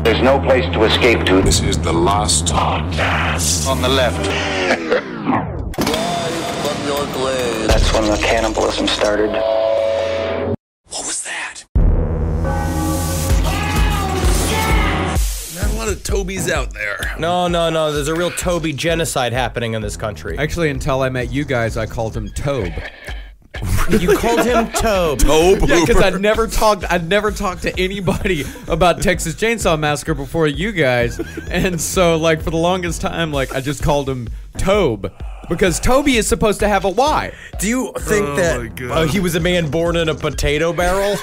There's no place to escape to. This is the last podcast. On the left. That's when the cannibalism started. What was that? Not a lot of Tobys out there. No. There's a real Toby genocide happening in this country. Actually, until I met you guys, I called him Tobe. You called him Tobe. Yeah, because I'd never talked to anybody about Texas Chainsaw Massacre before you guys, and so like for the longest time, like I just called him Tobe. Because Toby is supposed to have a Y. Do you think that he was a man born in a potato barrel?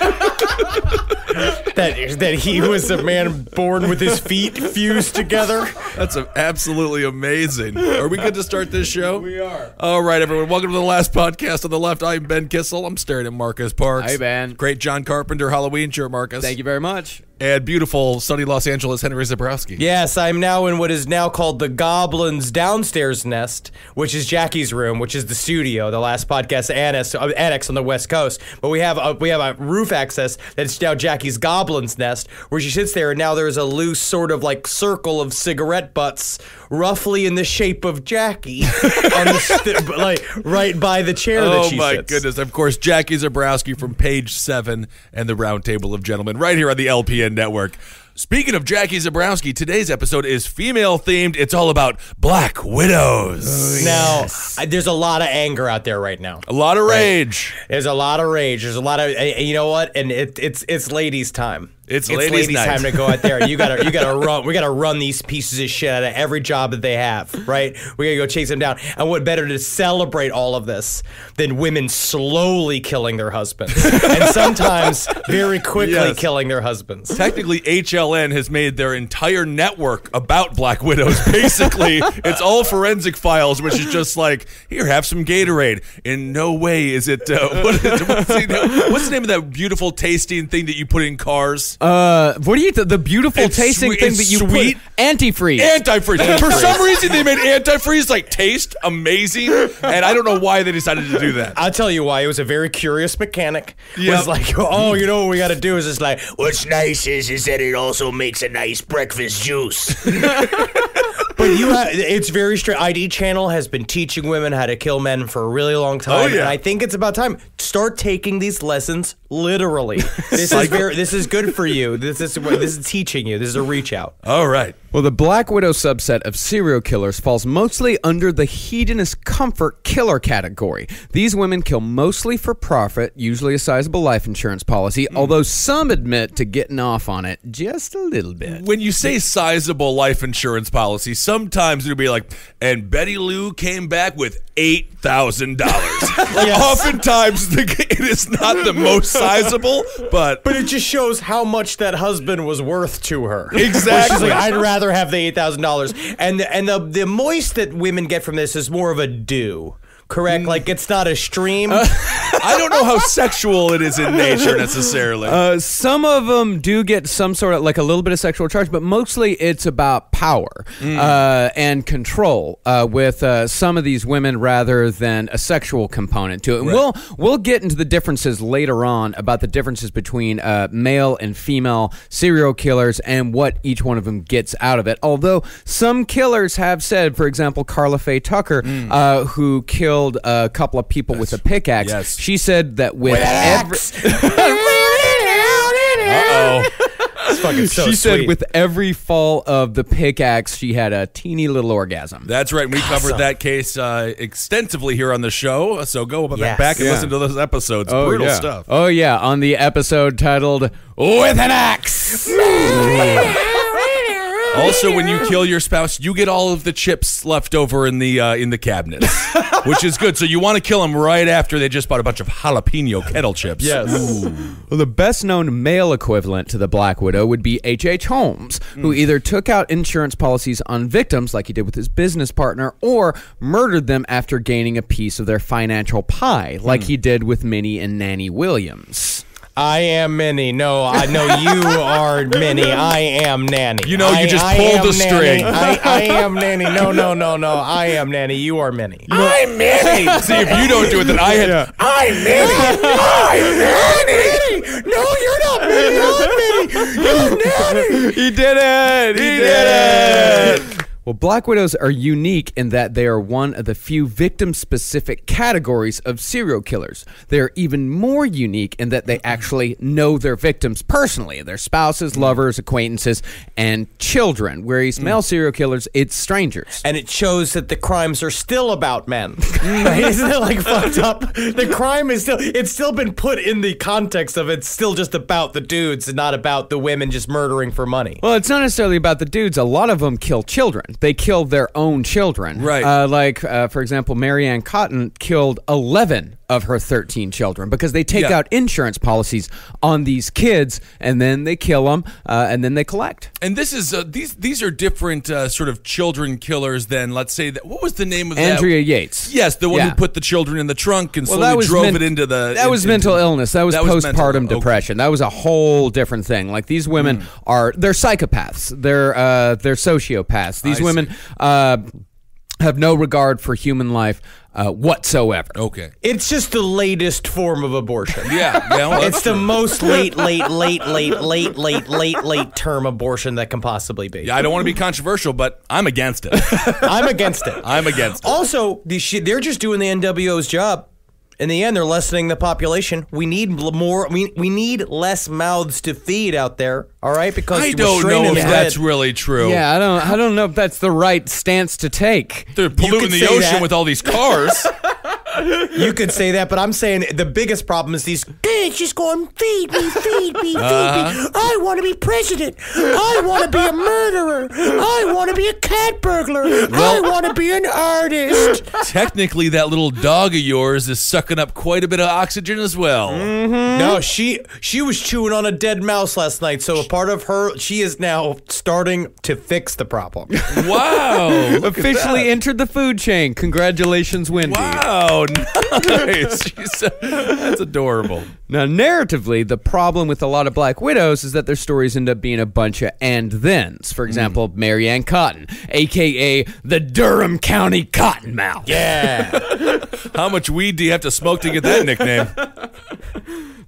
that he was a man born with his feet fused together? That's absolutely amazing. Are we good to start this show? We are. All right, everyone. Welcome to the last podcast on the left. I'm Ben Kissel. I'm staring at Marcus Parks. Hey, Ben. Great John Carpenter Halloween shirt, Marcus. Thank you very much. And beautiful sunny Los Angeles, Henry Zabrowski. Yes, I'm now in what is now called the Goblin's downstairs nest, which is Jackie's room, which is the studio, the last podcast annex on the West Coast. But we have a roof access that's now Jackie's Goblin's nest, where she sits there, and now there's a loose sort of like circle of cigarette butts, roughly in the shape of Jackie, on the like right by the chair that she sits. Oh my goodness! Of course, Jackie Zabrowski from Page 7 and the Round Table of Gentlemen, right here on the LPN Network. Speaking of Jackie Zabrowski, today's episode is female-themed. It's all about Black Widows. Now, there's a lot of anger out there right now. A lot of rage. Right? There's a lot of rage. There's a lot of, you know what? And it's ladies' time. It's ladies' night. Time to go out there. You gotta run. We gotta run these pieces of shit out of every job that they have, right? We gotta go chase them down. And what better to celebrate all of this than women slowly killing their husbands, and sometimes very quickly killing their husbands. Technically, HLN has made their entire network about Black Widows. Basically, it's all forensic files, which is just like, here, have some Gatorade. In no way is it. What's the name of that beautiful tasting thing that you put in cars? What do you the beautiful tasting thing that you sweet. Put? Antifreeze. Antifreeze. For some reason, they made antifreeze like taste amazing, and I don't know why they decided to do that. I'll tell you why. It was a very curious mechanic. It was like, oh, you know what we got to do is just like, what's nice is that it also makes a nice breakfast juice. But it's very straight. ID Channel has been teaching women how to kill men for a really long time, and I think it's about time. Start taking these lessons literally. This is good for you. This is teaching you. This is a reach out. All right. Well, the Black Widow subset of serial killers falls mostly under the hedonist comfort killer category. These women kill mostly for profit, usually a sizable life insurance policy, although some admit to getting off on it just a little bit. When you say sizable life insurance policy, sometimes it'll be like, and Betty Lou came back with $8,000. Oftentimes it is not the most sizable, but it just shows how much that husband was worth to her. Exactly. She's like, I'd rather have the $8,000. And the moist that women get from this is more of a do. Correct? Like, it's not a stream. I don't know how sexual it is in nature, necessarily. Some of them do get some sort of, like, a little bit of sexual charge, but mostly it's about power and control with some of these women rather than a sexual component to it. And we'll get into the differences later on about the differences between male and female serial killers and what each one of them gets out of it. Although some killers have said, for example, Carla Faye Tucker, who killed a couple of people with a pickaxe. Yes. She said that with every... It's fucking so she sweet. said with every fall of the pickaxe, she had a teeny little orgasm. That's right. We covered that case extensively here on the show, so go back and listen to those episodes. Brutal stuff. Oh, yeah, on the episode titled With an Axe. Also, when you kill your spouse, you get all of the chips left over in the cabinets, which is good. So you want to kill them right after they just bought a bunch of jalapeno kettle chips. Yes. Well, the best-known male equivalent to the Black Widow would be H.H. Holmes, who either took out insurance policies on victims, like he did with his business partner, or murdered them after gaining a piece of their financial pie, like he did with Minnie and Nanny Williams. I am Minnie. No, I know you are Minnie. I am Nanny. You just pulled the string. I am Nanny. No. I am Nanny. You are Minnie. I'm Minnie. See, if you don't do it, then I'm Minnie. I'm Nanny. No, you're not Minnie. I'm Minnie. You're Nanny. He did it. He did it. Well, Black Widows are unique in that they are one of the few victim-specific categories of serial killers. They are even more unique in that they actually know their victims personally, their spouses, lovers, acquaintances, and children, whereas male serial killers, it's strangers. And it shows that the crimes are still about men. Isn't it like fucked up? The crime is it's still been put in the context of it's still just about the dudes and not about the women just murdering for money. Well, it's not necessarily about the dudes. A lot of them kill children. They kill their own children. Right. For example, Mary Ann Cotton killed 11 of her 13 children because they take out insurance policies on these kids and then they kill them and then they collect. And this is these are different sort of children killers than, let's say, that. What was the name of Andrea that? Yates. Yes, the one who put the children in the trunk and slowly drove it into the... That was mental illness. That was postpartum depression. That was a whole different thing. Like, these women they're psychopaths. They're sociopaths. These women have no regard for human life whatsoever. Okay. It's just the latest form of abortion. Yeah. Well, it's the most late term abortion that can possibly be. Yeah, I don't want to be controversial, but I'm against it. I'm against it. I'm against it. Also, they're just doing the NWO's job. In the end, they're lessening the population. We need more. We need less mouths to feed out there. All right, because I don't know if that's really true. Yeah, I don't know if that's the right stance to take. They're polluting the ocean with all these cars. You could say that, but I'm saying the biggest problem is these kids just going, feed me, feed me, feed me. I want to be president. I want to be a murderer. I want to be a cat burglar. I want to be an artist. Technically, that little dog of yours is sucking up quite a bit of oxygen as well. Mm-hmm. No, she was chewing on a dead mouse last night, so a part of her, she is now starting to fix the problem. Wow. Officially entered the food chain. Congratulations, Wendy. Wow. Nice. That's adorable. Now, narratively, the problem with a lot of Black Widows is that their stories end up being a bunch of and-thens. For example, Mary Ann Cotton, a.k.a. the Durham County Cottonmouth. Yeah. How much weed do you have to smoke to get that nickname?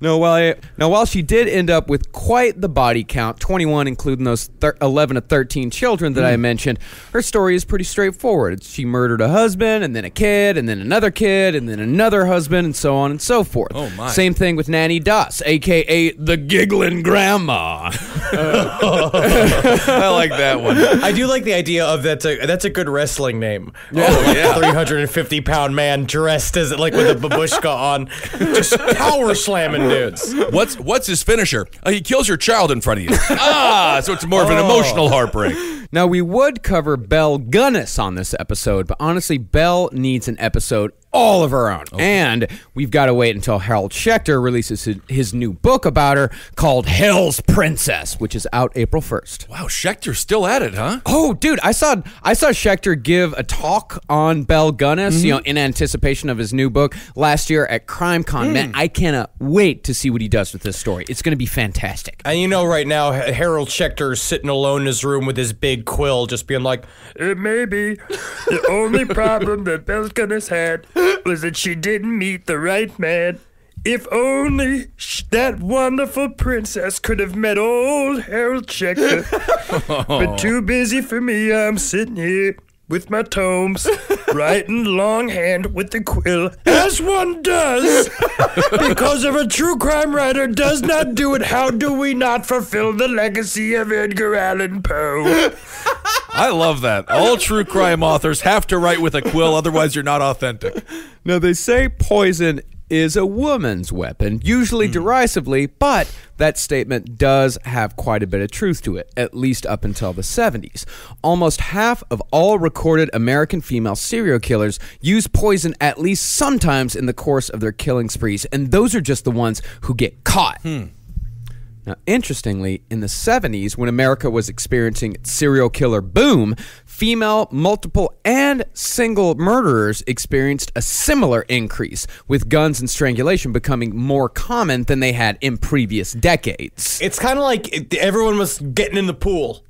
Now, while she did end up with quite the body count, 21, including those 11 to 13 children that I mentioned, her story is pretty straightforward. She murdered a husband, and then a kid, and then another kid, and then another husband, and so on and so forth. Oh, my. Same thing with Nanny Doss, a.k.a. the Giggling Grandma. I like that one. I do like the idea of that's a good wrestling name. Yeah. Oh, yeah. 350-pound man dressed as with a babushka on, just power slamming dudes. What's his finisher? He kills your child in front of you. So it's more of an emotional heartbreak. Now, we would cover Belle Gunness on this episode, but honestly, Belle needs an episode all of her own. Okay. And we've got to wait until Harold Schechter releases his new book about her called Hell's Princess, which is out April 1st. Wow, Schechter's still at it, huh? Oh, dude, I saw Schechter give a talk on Belle Gunness, in anticipation of his new book last year at CrimeCon. Man, I cannot wait to see what he does with this story. It's going to be fantastic. And right now, Harold Schechter is sitting alone in his room with his big quill, just being like, maybe the only problem that Belle Gunness had was that she didn't meet the right man. If only that wonderful princess could have met old Harold Schechter. But too busy for me, I'm sitting here with my tomes, writing longhand with the quill, as one does. Because if a true crime writer does not do it, how do we not fulfill the legacy of Edgar Allan Poe? I love that. All true crime authors have to write with a quill, otherwise you're not authentic. Now, they say poison is a woman's weapon, usually derisively, but that statement does have quite a bit of truth to it, at least up until the 70s. Almost half of all recorded American female serial killers use poison at least sometimes in the course of their killing sprees, and those are just the ones who get caught. Now, interestingly, in the 70s, when America was experiencing its serial killer boom, female, multiple, and single murderers experienced a similar increase, with guns and strangulation becoming more common than they had in previous decades. It's kind of like everyone was getting in the pool.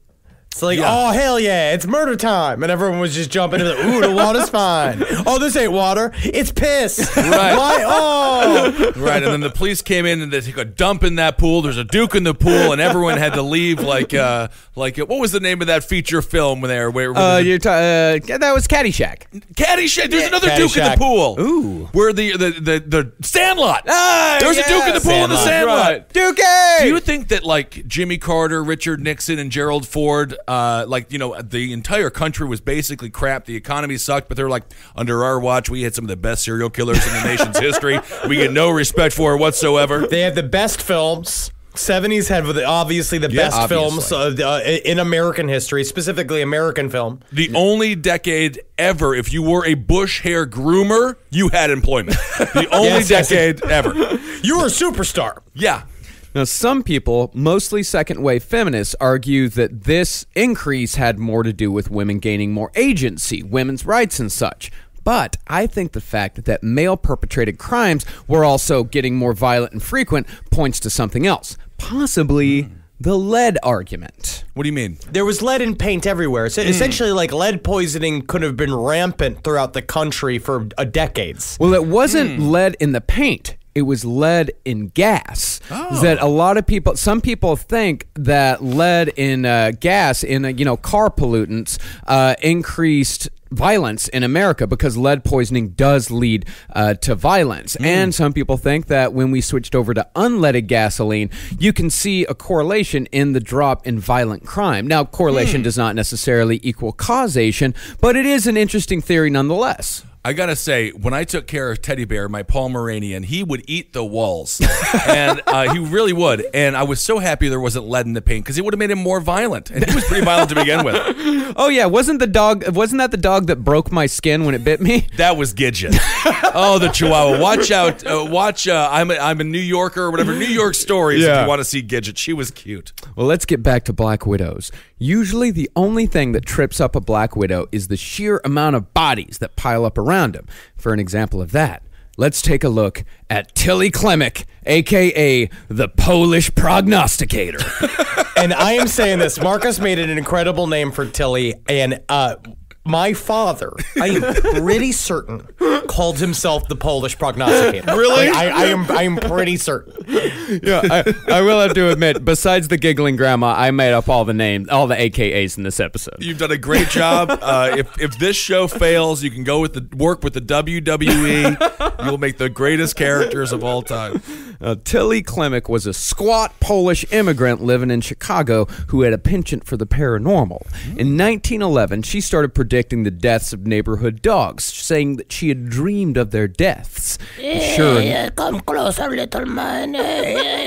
It's like, oh, hell yeah, it's murder time. And everyone was just jumping into the water's fine. Oh, this ain't water. It's piss. Right. Why? Oh. Right, and then the police came in and they took a dump in that pool. There's a Duke in the pool, and everyone had to leave like what was the name of that feature film there? That was Caddyshack. Caddyshack. There's another Duke in the pool. Ooh. Where the Sandlot. Ah, There's a Duke in the pool in the Sandlot. Right. Duke! Do you think that like Jimmy Carter, Richard Nixon, and Gerald Ford, the entire country was basically crap. The economy sucked, but they're like, under our watch, we had some of the best serial killers in the nation's history. We get no respect for it whatsoever. They had the best films. 70s had obviously the best films in American history, specifically American film. The only decade ever, if you were a bush hair groomer, you had employment. The only decade ever. You were a superstar. Yeah. Now, some people, mostly second-wave feminists, argue that this increase had more to do with women gaining more agency, women's rights and such. But I think the fact that male-perpetrated crimes were also getting more violent and frequent points to something else, possibly the lead argument. What do you mean? There was lead in paint everywhere. So essentially, like, lead poisoning could have been rampant throughout the country for decades. Well, it wasn't lead in the paint. It was lead in gas. Oh. That a lot of people, some people think that lead in gas in car pollutants increased violence in America because lead poisoning does lead to violence. And some people think that when we switched over to unleaded gasoline, you can see a correlation in the drop in violent crime. Now, correlation does not necessarily equal causation, but it is an interesting theory nonetheless. I gotta say, when I took care of Teddy Bear, my Pomeranian, he would eat the walls, and he really would. And I was so happy there wasn't lead in the paint because it would have made him more violent, and he was pretty violent to begin with. Oh yeah, wasn't that the dog that broke my skin when it bit me? That was Gidget. Oh, the Chihuahua! Watch out! I'm a New Yorker or whatever. New York Stories. If you want to see Gidget, she was cute. Well, let's get back to Black Widows. Usually, the only thing that trips up a Black Widow is the sheer amount of bodies that pile up around him. For an example of that, let's take a look at Tillie Klimek, a.k.a. the Polish Prognosticator. And I am saying this, Marcus made it an incredible name for Tillie, and my father, I am pretty certain, called himself the Polish Prognosticator. Really? Like, I am pretty certain. Yeah, I will have to admit, besides the giggling grandma, I made up all the names, all the AKAs in this episode. You've done a great job. If this show fails, you can go work with the WWE. You'll make the greatest characters of all time. Tillie Klimek was a squat Polish immigrant living in Chicago who had a penchant for the paranormal. In 1911, she started predicting the deaths of neighborhood dogs, saying that she had dreamed of their deaths. Come closer, little man.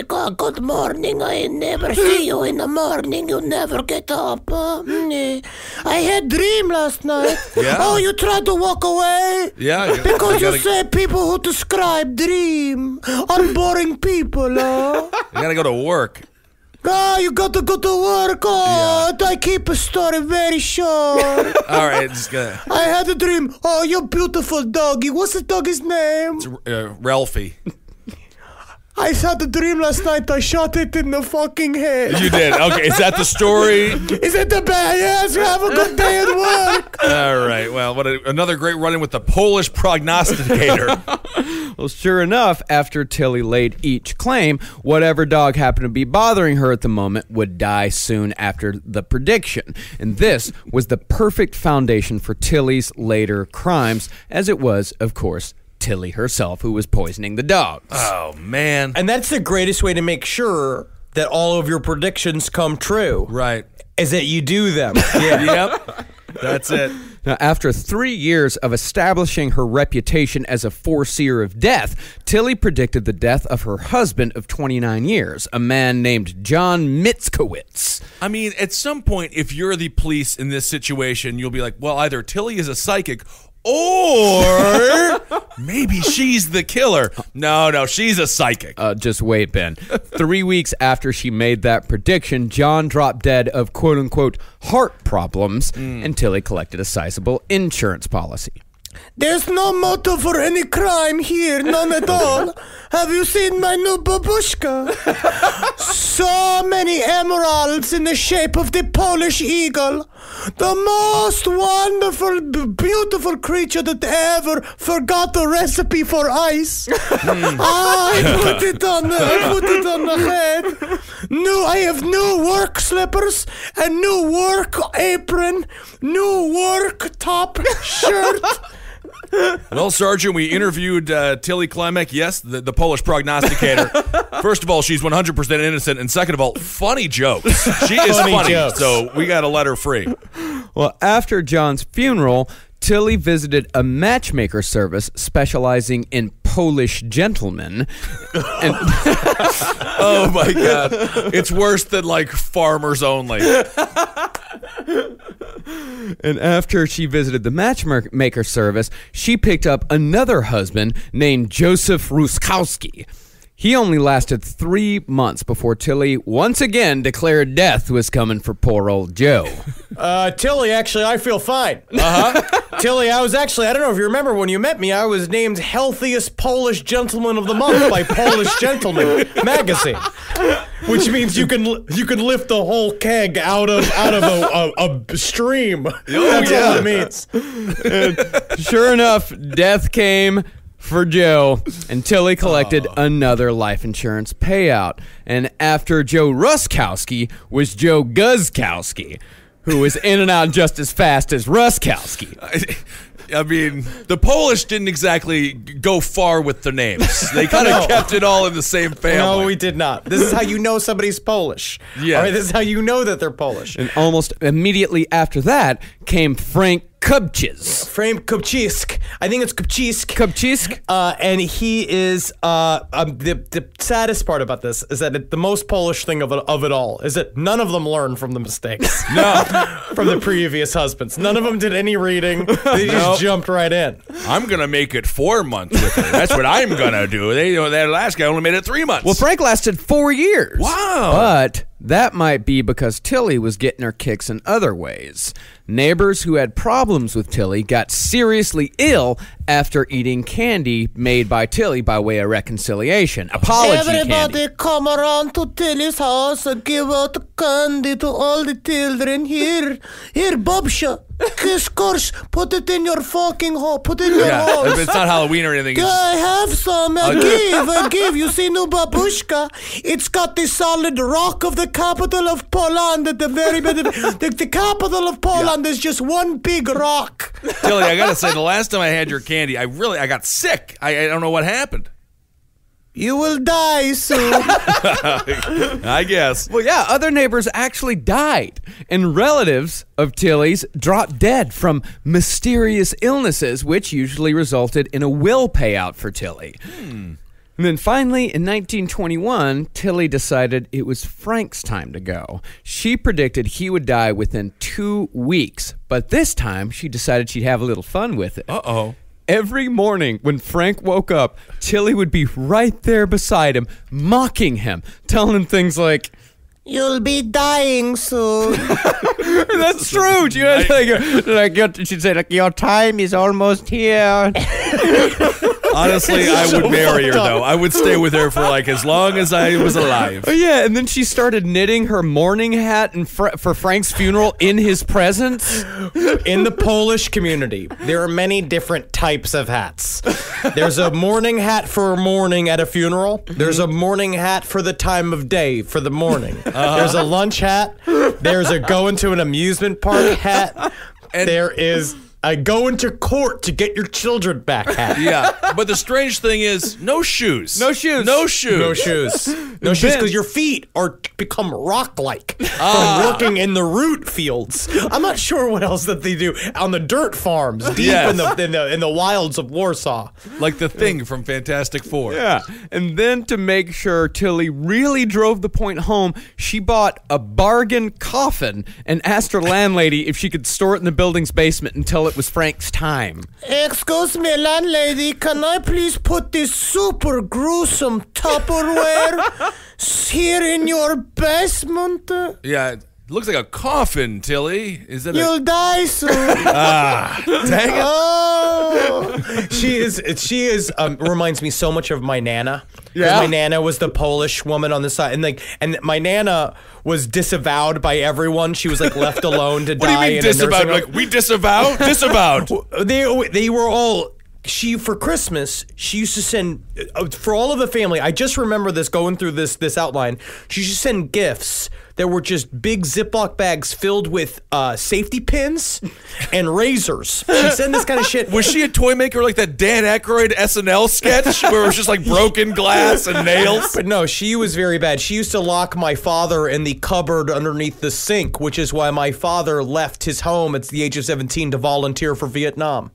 Good morning. I never see you in the morning. You never get up. I had a dream last night. Yeah. Oh, you tried to walk away? Yeah. Because you say people who describe dream are boring people, huh? You gotta go to work. Oh, you got to go to work. Oh, I keep a story very short. All right, just gonna. I had a dream. Oh, you beautiful doggy. What's the doggy's name? Ralphie. I had a dream last night. I shot it in the fucking head. You did. Okay, is that the story? Is it the bad? Yes, have a good day at work. All right. Well, another great run-in with the Polish Prognosticator. Well, sure enough, after Tillie laid each claim, whatever dog happened to be bothering her at the moment would die soon after the prediction. And this was the perfect foundation for Tillie's later crimes, as it was, of course, Tillie herself who was poisoning the dogs. Oh, man. And that's the greatest way to make sure that all of your predictions come true. Right. Is that you do them. Yep. That's it. Now, after 3 years of establishing her reputation as a foreseer of death, Tillie predicted the death of her husband of 29 years, a man named John Mitzkowitz. I mean, at some point, if you're the police in this situation, you'll be like, well, either Tillie is a psychic Or maybe she's the killer. No, she's a psychic. Just wait, Ben. 3 weeks after she made that prediction, John dropped dead of quote-unquote heart problems, and Tillie collected a sizable insurance policy. There's no motive for any crime here, none at all. Have you seen my new babushka? So many emeralds in the shape of the Polish eagle. The most wonderful, beautiful creature that ever forgot the recipe for ice. I put it on the head. I have new work slippers, a new work apron, new work top shirt. Well, Sergeant, we interviewed Tillie Klimek, yes, the Polish prognosticator. First of all, she's 100% innocent, and second of all, funny jokes. She is funny, so we got to let her free. Well, after John's funeral, Tillie visited a matchmaker service specializing in Polish gentlemen. And oh, my God. It's worse than, like, farmers only. And after she visited the matchmaker service, she picked up another husband named Joseph Ruskowski. He only lasted 3 months before Tillie once again declared death was coming for poor old Joe. Tillie, actually, I feel fine. Tillie, I don't know if you remember when you met me, I was named Healthiest Polish Gentleman of the Month by Polish Gentleman magazine. Which means you can lift the whole keg out of a stream. That's all it means. And sure enough, death came for Joe, and Tillie collected another life insurance payout. And after Joe Ruskowski was Joe Guzkowski, who was in and out just as fast as Ruskowski. I mean, the Polish didn't exactly go far with the names. They kind of kept it all in the same family. No, we did not. This is how you know somebody's Polish. Yeah. All right, this is how you know that they're Polish. And almost immediately after that came Frank Kubczyk. Frank Kubczyk. I think it's Kubczyk. Kubczyk? And he is the saddest part about this is that the most Polish thing of it all is that none of them learned from the mistakes. No. From the previous husbands. None of them did any reading. They just jumped right in. I'm going to make it 4 months with her. That's what I'm going to do. That last guy only made it 3 months. Well, Frank lasted 4 years. Wow. But that might be because Tillie was getting her kicks in other ways. Neighbors who had problems with Tillie got seriously ill after eating candy made by Tillie by way of reconciliation. Apology Everybody candy. come around to Tillie's house and give out candy to all the children. Here, Bobsha. Kiss course, put it in your fucking hole. Put it in your house. It's not Halloween or anything. I have some. I give. You see, new babushka? It's got the solid rock of the capital of Poland at the very bit of the capital of Poland is just one big rock. Tillie, I got to say, the last time I had your candy, I got sick. I don't know what happened. You will die soon. I guess. Well, yeah, other neighbors actually died, and relatives of Tillie's dropped dead from mysterious illnesses, which usually resulted in a will payout for Tillie. And then finally, in 1921, Tillie decided it was Frank's time to go. She predicted he would die within 2 weeks, but this time she decided she'd have a little fun with it. Uh-oh. Every morning when Frank woke up, Tillie would be right there beside him, mocking him, telling him things like, You'll be dying soon. that's true. She'd say, your time is almost here. Honestly, I would marry her, though. I would stay with her for, as long as I was alive. Oh, yeah, and then she started knitting her mourning hat for Frank's funeral in his presence. In the Polish community, there are many different types of hats. There's a mourning hat for mourning at a funeral. There's a mourning hat for the time of day, for the morning. There's a lunch hat. There's a going to an amusement park hat. And there is a go into court to get your children back hat. Yeah, but the strange thing is, no shoes. No shoes. No shoes. No shoes. No shoes because your feet are become rock-like from working in the root fields. I'm not sure what else that they do on the dirt farms deep in the wilds of Warsaw. Like the Thing from Fantastic Four. Yeah, and then to make sure Tillie really drove the point home, she bought a bargain coffin and asked her landlady if she could store it in the building's basement until it it was Frank's time. Excuse me, landlady, can I please put this super gruesome Tupperware here in your basement? Yeah, it looks like a coffin, Tilly. Is that You'll die soon. dang it. Oh. She is reminds me so much of my Nana. 'Cause Yeah. my Nana was the Polish woman on the side, and my Nana was disavowed by everyone. She was like left alone to What do you die. mean in a nursing disavowed? home. Like, we disavow? Disavowed. They were all. She for Christmas she used to send for all of the family. I just remember this going through this outline. She used to send gifts that were just big Ziploc bags filled with safety pins and razors. She'd send this kind of shit. Was she a toy maker like that Dan Aykroyd SNL sketch where it was just like broken glass and nails? But no, she was very bad. She used to lock my father in the cupboard underneath the sink, which is why my father left his home at the age of 17 to volunteer for Vietnam.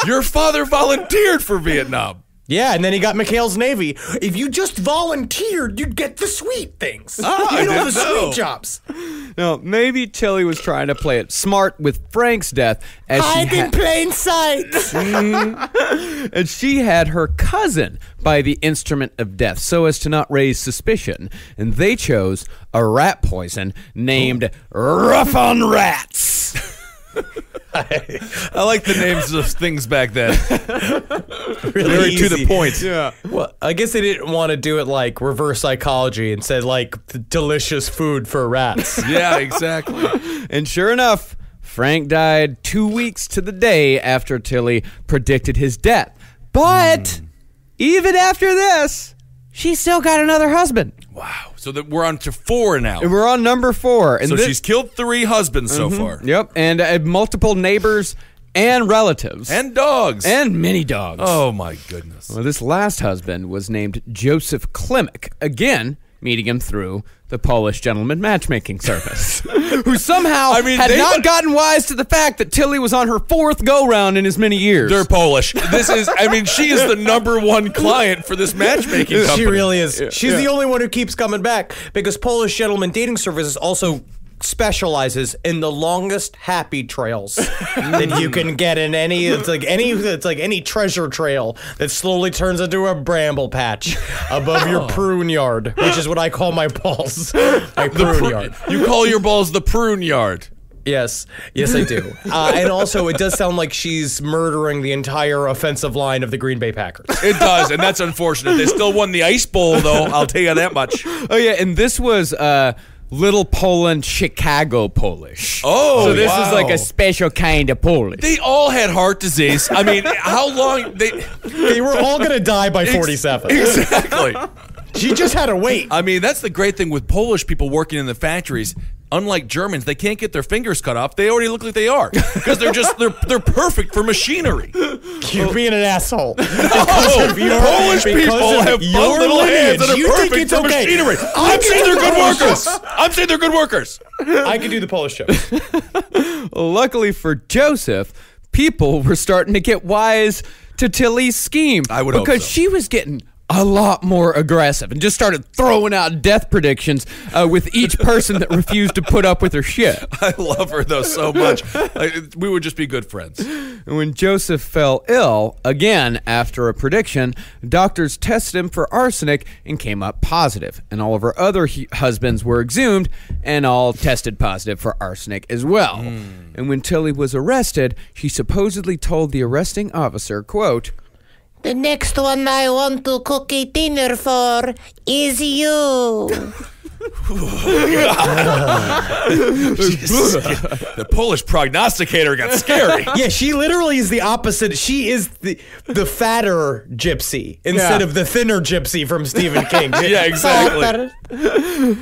Your father volunteered for Vietnam. Yeah, and then he got McHale's Navy. If you just volunteered, you'd get the sweet things. I you know, didn't the know. sweet jobs. No, maybe Tilly was trying to play it smart with Frank's death, as Hide in plain sight. and she had her cousin by the instrument of death so as to not raise suspicion, and they chose a rat poison named Rough on Rats. I like the names of things back then. Really Very to easy. the point. Yeah. Well, I guess they didn't want to do it like reverse psychology and said like delicious food for rats. Yeah, exactly. And sure enough, Frank died 2 weeks to the day after Tilly predicted his death. But even after this, she still got another husband. Wow. So that we're on to 4 now. And we're on number 4. And So she's killed 3 husbands so far. Yep, and multiple neighbors and relatives. And dogs. And many dogs. Oh, my goodness. Well, this last husband was named Joseph Klimek, again meeting him through the Polish gentleman matchmaking service, who somehow had not gotten wise to the fact that Tilly was on her 4th go-round in as many years. They're Polish. She is the number 1 client for this matchmaking company. She really is. She's the only one who keeps coming back because Polish Gentleman Dating Services also specializes in the longest happy trails that you can get in any. It's like any treasure trail that slowly turns into a bramble patch above your prune yard, which is what I call my balls. My prune yard. You call your balls the prune yard. Yes, I do. And also, it does sound like she's murdering the entire offensive line of the Green Bay Packers. It does, and that's unfortunate. They still won the Ice Bowl, though. I'll tell you that much. Oh, yeah, and this was Little Poland, Chicago Polish. Oh, so this wow. is like a special kind of Polish. They all had heart disease. I mean, how long They were all going to die by 47. Exactly. She just had to wait. I mean, that's the great thing with Polish people working in the factories. Unlike Germans, they can't get their fingers cut off. They already look like they are because they're perfect for machinery. You're being an asshole. Polish people have fun little hands that are perfect for machinery. I'm saying they're good workers. I'm saying they're good workers. I can do the Polish show. Luckily for Joseph, people were starting to get wise to Tilly's scheme. I would hope because so. she was getting a lot more aggressive and just started throwing out death predictions with each person that refused to put up with her shit. I love her though so much. We would just be good friends. And when Joseph fell ill again after a prediction, doctors tested him for arsenic and came up positive. And all of her other husbands were exhumed and all tested positive for arsenic as well. And when Tilly was arrested, she supposedly told the arresting officer, quote, The next one I want to cook a dinner for is you. The Polish prognosticator got scary. Yeah, she literally is the opposite. She is the fatter gypsy instead of the thinner gypsy from Stephen King. Yeah, exactly.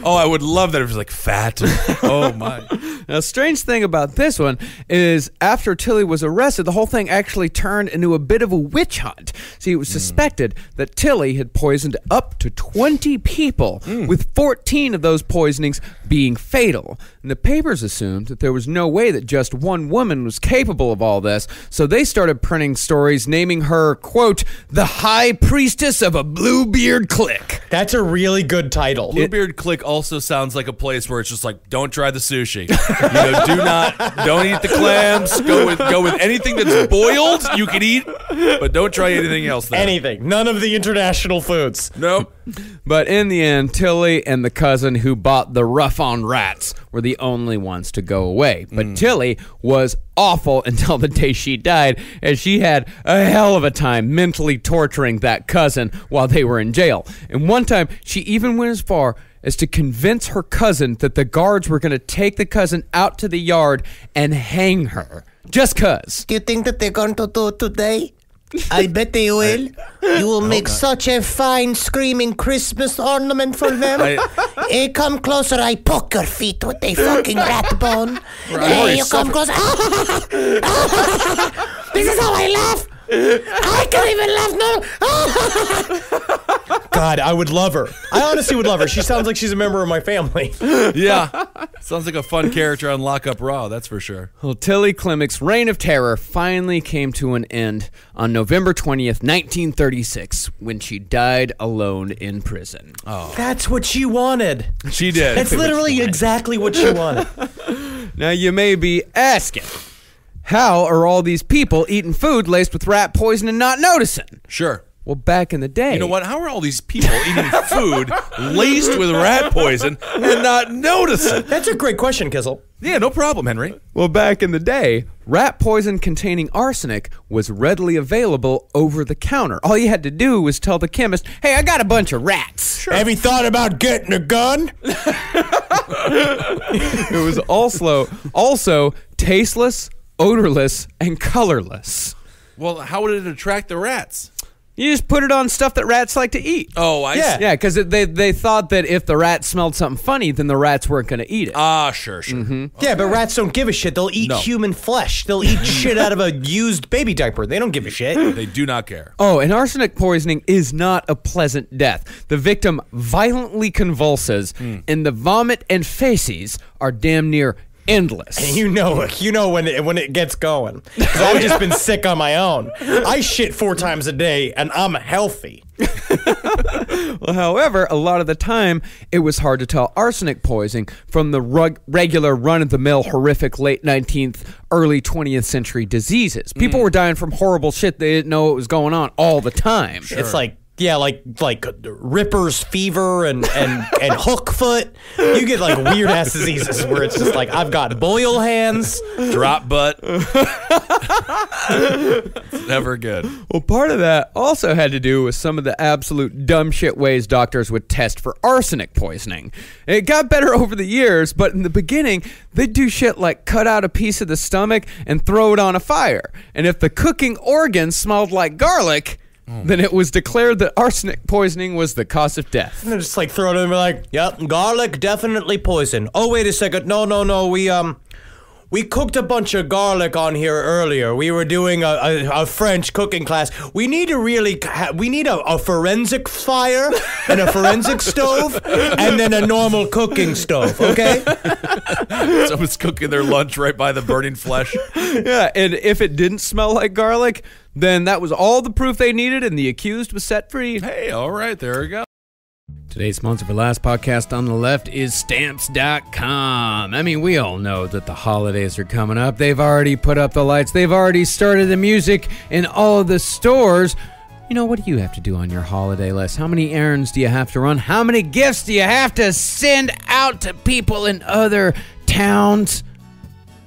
Oh, I would love that if it was like fat. Oh my. Now, strange thing about this one is after Tilly was arrested, the whole thing actually turned into a bit of a witch hunt. See, it was suspected that Tilly had poisoned up to 20 people, with 14 of those poisonings being fatal. And the papers assumed that there was no way that just one woman was capable of all this, so they started printing stories naming her, quote, the High Priestess of a Bluebeard Clique. That's a really good title. Bluebeard Clique also sounds like a place where it's just like, don't try the sushi. Don't eat the clams. Go with anything that's boiled. You can eat, but don't try anything else there. Anything. None of the international foods. Nope. But in the end, Tillie and the cousin who bought the rough-on rats were the only ones to go away. But Tillie was awful until the day she died, as she had a hell of a time mentally torturing that cousin while they were in jail. And one time, she even went as far as to convince her cousin that the guards were going to take the cousin out to the yard and hang her. Just 'cause. Do you think that they're going to do it today? I bet they will. You will make such a fine screaming Christmas ornament for them. Hey, come closer. I poke your feet with a fucking rat bone. Hey, you come closer. This is how I laugh. I can't even laugh now. God, I would love her. I honestly would love her. She sounds like she's a member of my family. Yeah. Sounds like a fun character on Lock Up Raw, that's for sure. Well, Tillie Klimek's reign of terror finally came to an end on November 20th, 1936, when she died alone in prison. Oh. That's what she wanted. She did. That's literally exactly what she wanted. Now, you may be asking, how are all these people eating food laced with rat poison and not noticing? Sure. Well, back in the day... You know what? How are all these people eating food laced with rat poison and not noticing? That's a great question, Kissel. Yeah, no problem, Henry. Well, back in the day, rat poison containing arsenic was readily available over the counter. All you had to do was tell the chemist, hey, I got a bunch of rats. Sure. Have you thought about getting a gun? It was also tasteless, odorless, and colorless. Well, how would it attract the rats? You just put it on stuff that rats like to eat. Oh, I see. Yeah, because they thought that if the rats smelled something funny, then the rats weren't going to eat it. Ah, sure. Mm-hmm. Yeah, but rats don't give a shit. They'll eat human flesh. They'll eat shit out of a used baby diaper. They don't give a shit. They do not care. Oh, and arsenic poisoning is not a pleasant death. The victim violently convulses, and the vomit and feces are damn near endless. And you know when it gets going. 'Cause I've just been sick on my own. I shit 4 times a day, and I'm healthy. Well, however, a lot of the time, it was hard to tell arsenic poisoning from the regular run-of-the-mill horrific late 19th, early 20th century diseases. People were dying from horrible shit. They didn't know what was going on all the time. Sure. It's like Ripper's fever and hook foot. You get like weird ass diseases where it's just like, I've got boil hands, drop butt. It's never good. Well, part of that also had to do with some of the absolute dumb shit ways doctors would test for arsenic poisoning. It got better over the years, but in the beginning, they'd do shit like cut out a piece of the stomach and throw it on a fire. And if the cooking organ smelled like garlic, then it was declared that arsenic poisoning was the cause of death. And they're just like throw it in and be like, yep, garlic, definitely poison. Oh, wait a second. No, we cooked a bunch of garlic on here earlier. We were doing a French cooking class. We need to we need a forensic fire and a forensic stove and then a normal cooking stove, okay? Someone's cooking their lunch right by the burning flesh. Yeah, and if it didn't smell like garlic, then that was all the proof they needed and the accused was set free. Hey, all right, there we go. Today's sponsor for Last Podcast on the Left is Stamps.com. I mean, we all know that the holidays are coming up. They've already put up the lights. They've already started the music in all of the stores. You know, what do you have to do on your holiday list? How many errands do you have to run? How many gifts do you have to send out to people in other towns?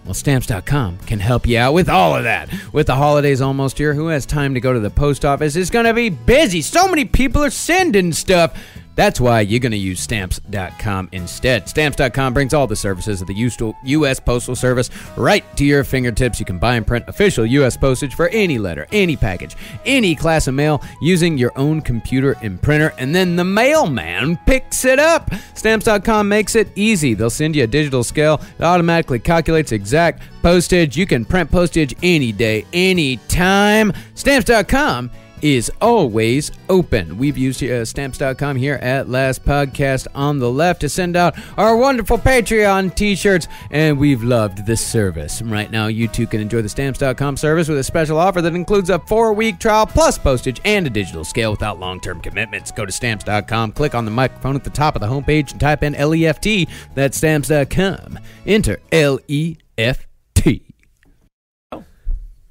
Well, Stamps.com can help you out with all of that. With the holidays almost here, who has time to go to the post office? It's going to be busy. So many people are sending stuff. That's why you're going to use Stamps.com instead. Stamps.com brings all the services of the U.S. Postal Service right to your fingertips. You can buy and print official U.S. postage for any letter, any package, any class of mail using your own computer and printer, and then the mailman picks it up. Stamps.com makes it easy. They'll send you a digital scale. It automatically calculates exact postage. You can print postage any day, any time. Stamps.com is always open. We've used stamps.com here at Last Podcast on the Left to send out our wonderful Patreon t-shirts, and we've loved this service. Right now, you too can enjoy the stamps.com service with a special offer that includes a 4-week trial plus postage and a digital scale without long-term commitments. Go to stamps.com, click on the microphone at the top of the homepage, and type in LEFT. That's stamps.com. Enter LEFT.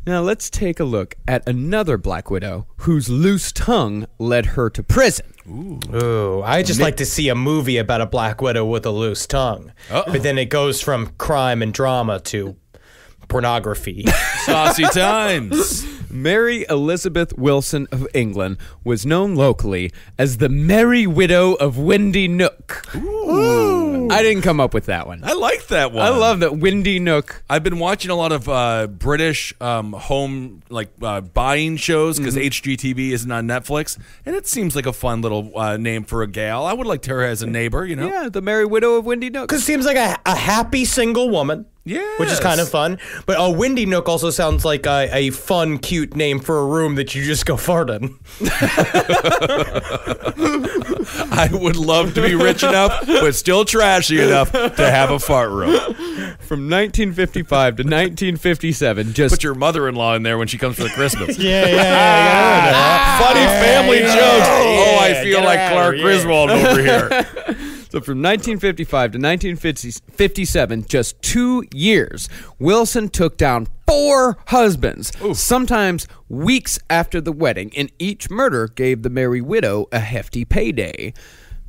Now let's take a look at another Black Widow whose loose tongue led her to prison. Ooh, I just like to see a movie about a Black Widow with a loose tongue. But then it goes from crime and drama to pornography. Saucy times. Mary Elizabeth Wilson of England was known locally as the Merry Widow of Windy Nook. Ooh. I didn't come up with that one. I like that one. I love that Windy Nook. I've been watching a lot of British home buying shows because HGTV isn't on Netflix, and it seems like a fun little name for a gal. I would like her as a neighbor, you know? Yeah, the Merry Widow of Windy Nook. Because it seems like a happy single woman. Yes. Which is kind of fun. But a Windy Nook also sounds like a fun, cute name for a room that you just go fart in. I would love to be rich enough, but still trashy enough to have a fart room. From 1955 to 1957, just put your mother-in-law in there when she comes for the Christmas. Yeah. Funny family jokes. I feel like Clark Griswold over here. So from 1955 to 1957, just 2 years, Wilson took down 4 husbands, sometimes weeks after the wedding, and each murder gave the Merry Widow a hefty payday.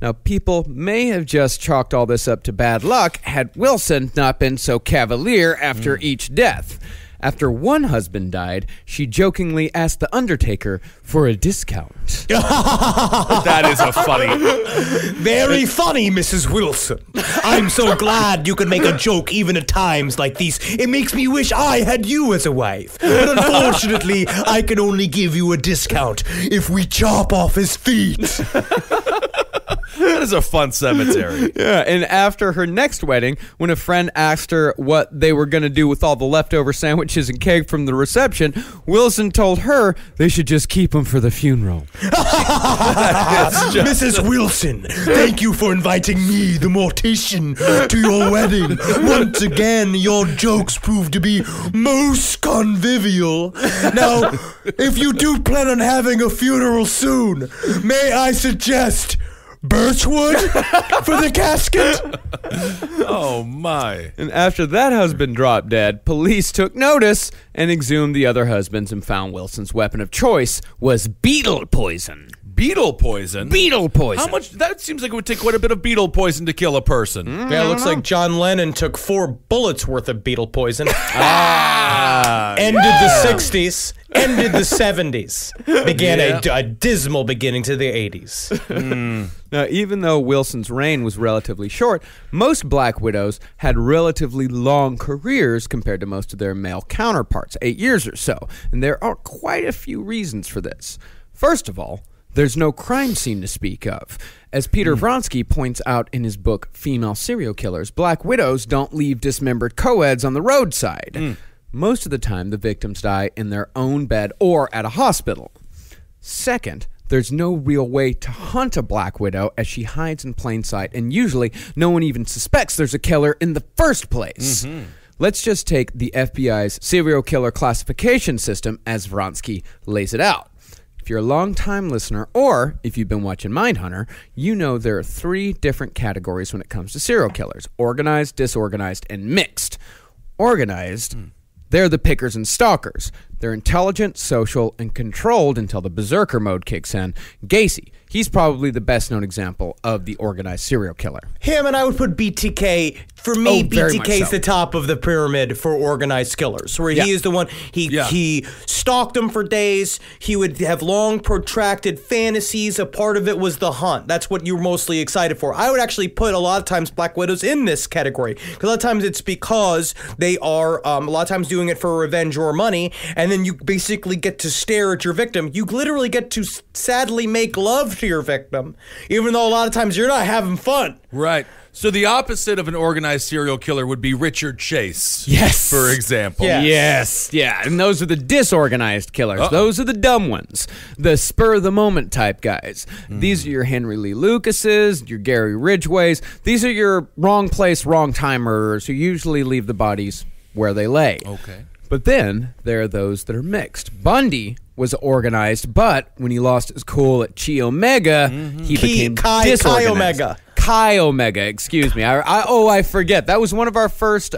Now, people may have just chalked all this up to bad luck had Wilson not been so cavalier after each death. After one husband died, she jokingly asked the undertaker for a discount. That is a funny. Very funny, Mrs. Wilson. I'm so glad you can make a joke even at times like these. It makes me wish I had you as a wife. But unfortunately, I can only give you a discount if we chop off his feet. That is a fun cemetery. Yeah, and after her next wedding, when a friend asked her what they were going to do with all the leftover sandwiches and cake from the reception, Wilson told her they should just keep them for the funeral. Mrs. Wilson, thank you for inviting me, the mortician, to your wedding. Once again, your jokes proved to be most convivial. Now, if you do plan on having a funeral soon, may I suggest birchwood for the casket? Oh, my. And after that husband dropped dead, police took notice and exhumed the other husbands and found Wilson's weapon of choice was beetle poison. Beetle poison? Beetle poison. How much? That seems like it would take quite a bit of beetle poison to kill a person. Yeah, it looks like John Lennon took 4 bullets worth of beetle poison. Ended the 60s, ended the 70s. Began a dismal beginning to the 80s. Now, even though Wilson's reign was relatively short, most Black Widows had relatively long careers compared to most of their male counterparts, 8 years or so. And there are quite a few reasons for this. First of all, there's no crime scene to speak of. As Peter Vronsky points out in his book, Female Serial Killers, Black Widows don't leave dismembered co-eds on the roadside. Most of the time, the victims die in their own bed or at a hospital. Second, there's no real way to hunt a Black Widow as she hides in plain sight, and usually no one even suspects there's a killer in the first place. Let's just take the FBI's serial killer classification system as Vronsky lays it out. If you're a long-time listener, or if you've been watching Mindhunter, you know there are 3 different categories when it comes to serial killers: organized, disorganized, and mixed. Organized, they're the pickers and stalkers. They're intelligent, social, and controlled until the berserker mode kicks in. Gacy, he's probably the best-known example of the organized serial killer. Him, and I would put BTK. For me, very much BTK is so. the top of the pyramid for organized killers, where he is the one, he stalked them for days. He would have long, protracted fantasies. A part of it was the hunt. That's what you're mostly excited for. I would actually put a lot of times Black Widows in this category, because a lot of times it's because they are a lot of times doing it for revenge or money, and and then you basically get to stare at your victim. You literally get to sadly make love to your victim, even though a lot of times you're not having fun. Right. So the opposite of an organized serial killer would be Richard Chase. Yes. For example. Yeah. Yes, yeah, and those are the disorganized killers. Those are the dumb ones, the spur-of-the-moment type guys. These are your Henry Lee Lucases, your Gary Ridgways. These are your wrong place, wrong time murderers who usually leave the bodies where they lay. Okay. But then there are those that are mixed. Bundy was organized, but when he lost his cool at Chi Omega, he became disorganized. Chi Omega. Chi Omega, excuse me. I forget. That was one of our first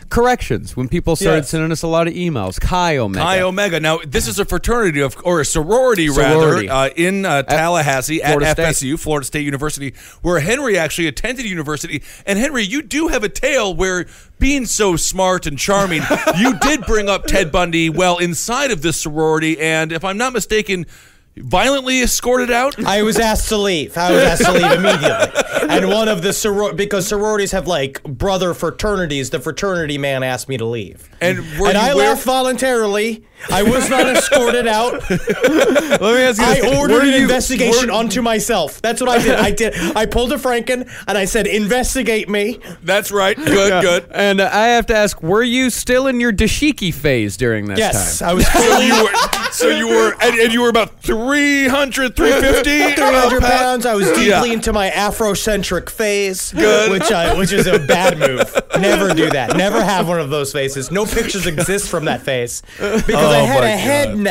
corrections when people started sending us a lot of emails. Chi Omega. Chi Omega. Now, this is a fraternity or a sorority. rather, in Tallahassee at FSU, Florida State University, where Henry actually attended university. And Henry, you do have a tale where, being so smart and charming, you did bring up Ted Bundy inside of this sorority, and if I'm not mistaken, violently escorted out? I was asked to leave. Immediately. And one of the because sororities have like brother fraternities, the fraternity man asked me to leave. And I left voluntarily. I was not escorted out. Let me ask you this. I ordered an investigation onto myself. That's what I did. I pulled a Franken and I said, investigate me. That's right. Good. And I have to ask, were you still in your dashiki phase during this time? Yes, I was. And you were about 300, 350? 300 pounds. I was deeply into my Afrocentric phase, which is a bad move. Never do that. Never have one of those faces. No pictures exist from that face because I had a head.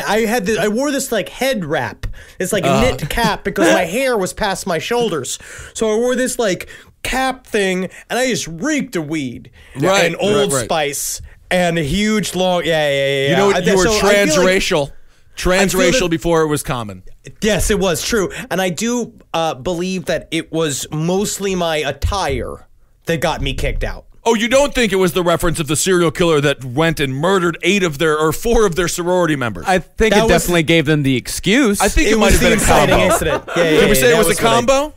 I wore this like head wrap. It's like a knit cap because my hair was past my shoulders. So I wore this like cap thing, and I just reeked of weed and Old Spice and a huge long. Yeah. You know, you were transracial. Transracial before it was common. Yes, it was true. And I do believe that it was mostly my attire that got me kicked out. Oh, you don't think it was the reference of the serial killer that went and murdered 4 of their sorority members? I think it definitely gave them the excuse. I think it might have been a combo. Incident. Did we say it was a combo?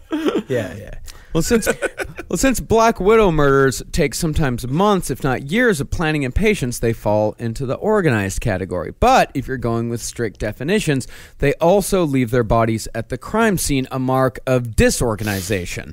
Yeah. Well, since Black Widow murders take sometimes months, if not years, of planning and patience, they fall into the organized category. But if you're going with strict definitions, they also leave their bodies at the crime scene, a mark of disorganization.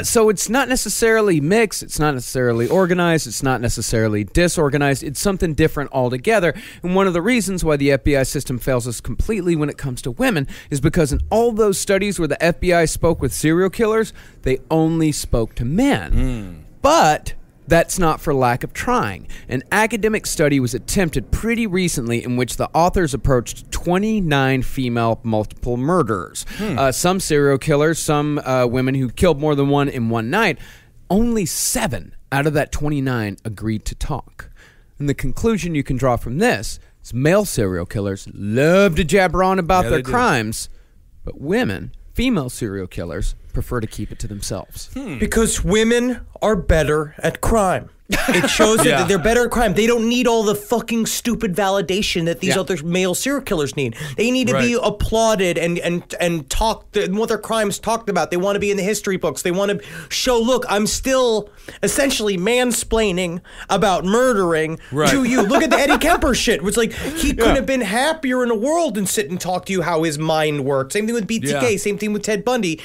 So it's not necessarily mixed, it's not necessarily organized, it's not necessarily disorganized, it's something different altogether. And one of the reasons why the FBI system fails us completely when it comes to women is because in all those studies where the FBI spoke with serial killers, they only spoke to men. But that's not for lack of trying. An academic study was attempted pretty recently in which the authors approached 29 female multiple murderers. Some serial killers, some women who killed more than one in one night. Only 7 out of that 29 agreed to talk. And the conclusion you can draw from this is male serial killers love to jabber on about their crimes, but women, female serial killers, prefer to keep it to themselves. Because women are better at crime. It shows that they're better at crime. They don't need all the fucking stupid validation that these other male serial killers need. They need to be applauded and talked and what their crimes talked about. They want to be in the history books. They want to show, look, I'm still essentially mansplaining about murdering to you. Look at the Eddie Kemper shit. It was like he couldn't have been happier in the world and sit and talk to you how his mind worked. Same thing with BTK. Same thing with Ted Bundy.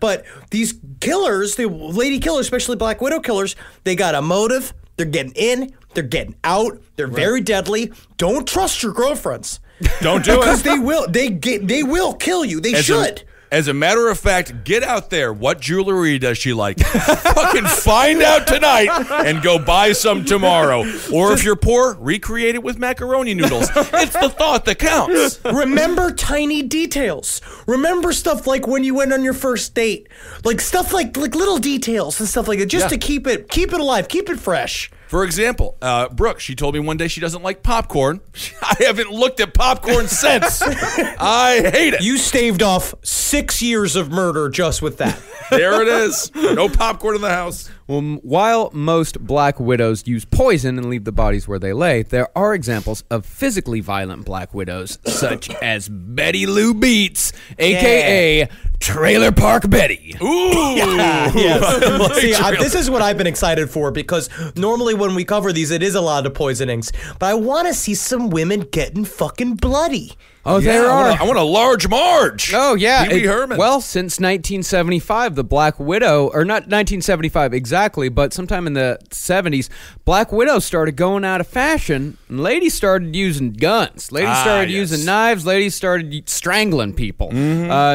But these killers, the lady killers, especially Black Widow killers, they got a motive. They're getting in. They're getting out. They're very deadly. Don't trust your girlfriends. Don't do it. Because they will. They will kill you. They should. As a matter of fact, get out there. What jewelry does she like? Fucking find out tonight and go buy some tomorrow. Or if you're poor, recreate it with macaroni noodles. It's the thought that counts. Remember tiny details. Remember stuff like when you went on your first date. Like stuff like little details and stuff like that. Just to keep it alive, keep it fresh. For example, Brooke, she told me one day she doesn't like popcorn. I haven't looked at popcorn since. I hate it. You staved off 6 years of murder just with that. There it is. No popcorn in the house. Well, while most Black Widows use poison and leave the bodies where they lay, there are examples of physically violent Black Widows, such as Betty Lou Beets, a.k.a. Trailer Park Betty. Ooh. Yes. See, this is what I've been excited for, because normally when we cover these, it is a lot of poisonings. But I want to see some women getting fucking bloody. Oh, there are. I want a large Marge. Oh, yeah. Pee Wee Herman. Well, since 1975, the Black Widow, or not 1975 exactly, but sometime in the 70s, Black Widow started going out of fashion, and ladies started using guns. Ladies started using knives. Ladies started strangling people.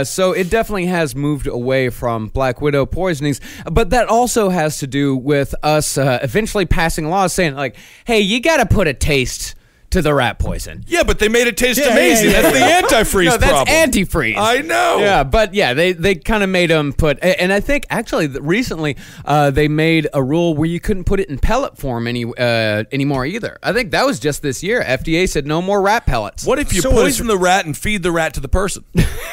So it definitely has moved away from Black Widow poisonings, but that also has to do with us eventually passing laws saying, like, hey, you got to put a taste to the rat poison. Yeah, but they made it taste amazing. That's the antifreeze no, that's problem. antifreeze. I know. Yeah, but yeah, they kind of made them put, and I think actually recently they made a rule where you couldn't put it in pellet form anymore either. I think that was just this year. FDA said no more rat pellets. What if you poison the rat and feed the rat to the person?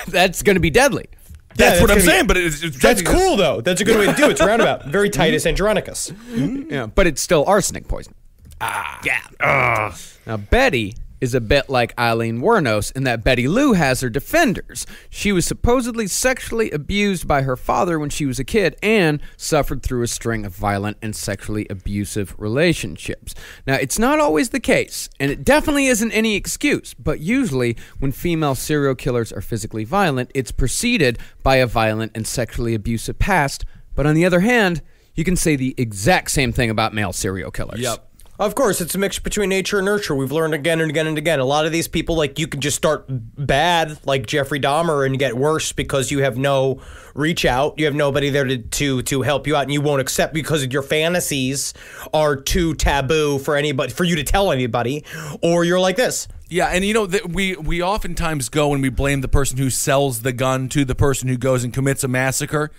That's going to be deadly. That's what I'm saying, but it's That's cool, though. That's a good way to do it. It's roundabout. Very Titus Andronicus. Yeah, but it's still arsenic poison. Yeah. Now, Betty is a bit like Eileen Wuornos in that Betty Lou has her defenders. She was supposedly sexually abused by her father when she was a kid and suffered through a string of violent and sexually abusive relationships. Now, it's not always the case, and it definitely isn't any excuse, but usually when female serial killers are physically violent, it's preceded by a violent and sexually abusive past. But on the other hand, you can say the exact same thing about male serial killers. Yep. Of course, it's a mix between nature and nurture. We've learned again and again and again. A lot of these people, like, you can just start bad, like Jeffrey Dahmer, and get worse because you have no reach out. You have nobody there to help you out, and you won't accept because your fantasies are too taboo for you to tell anybody, or you're like this. Yeah, and you know, we oftentimes go and we blame the person who sells the gun to the person who goes and commits a massacre.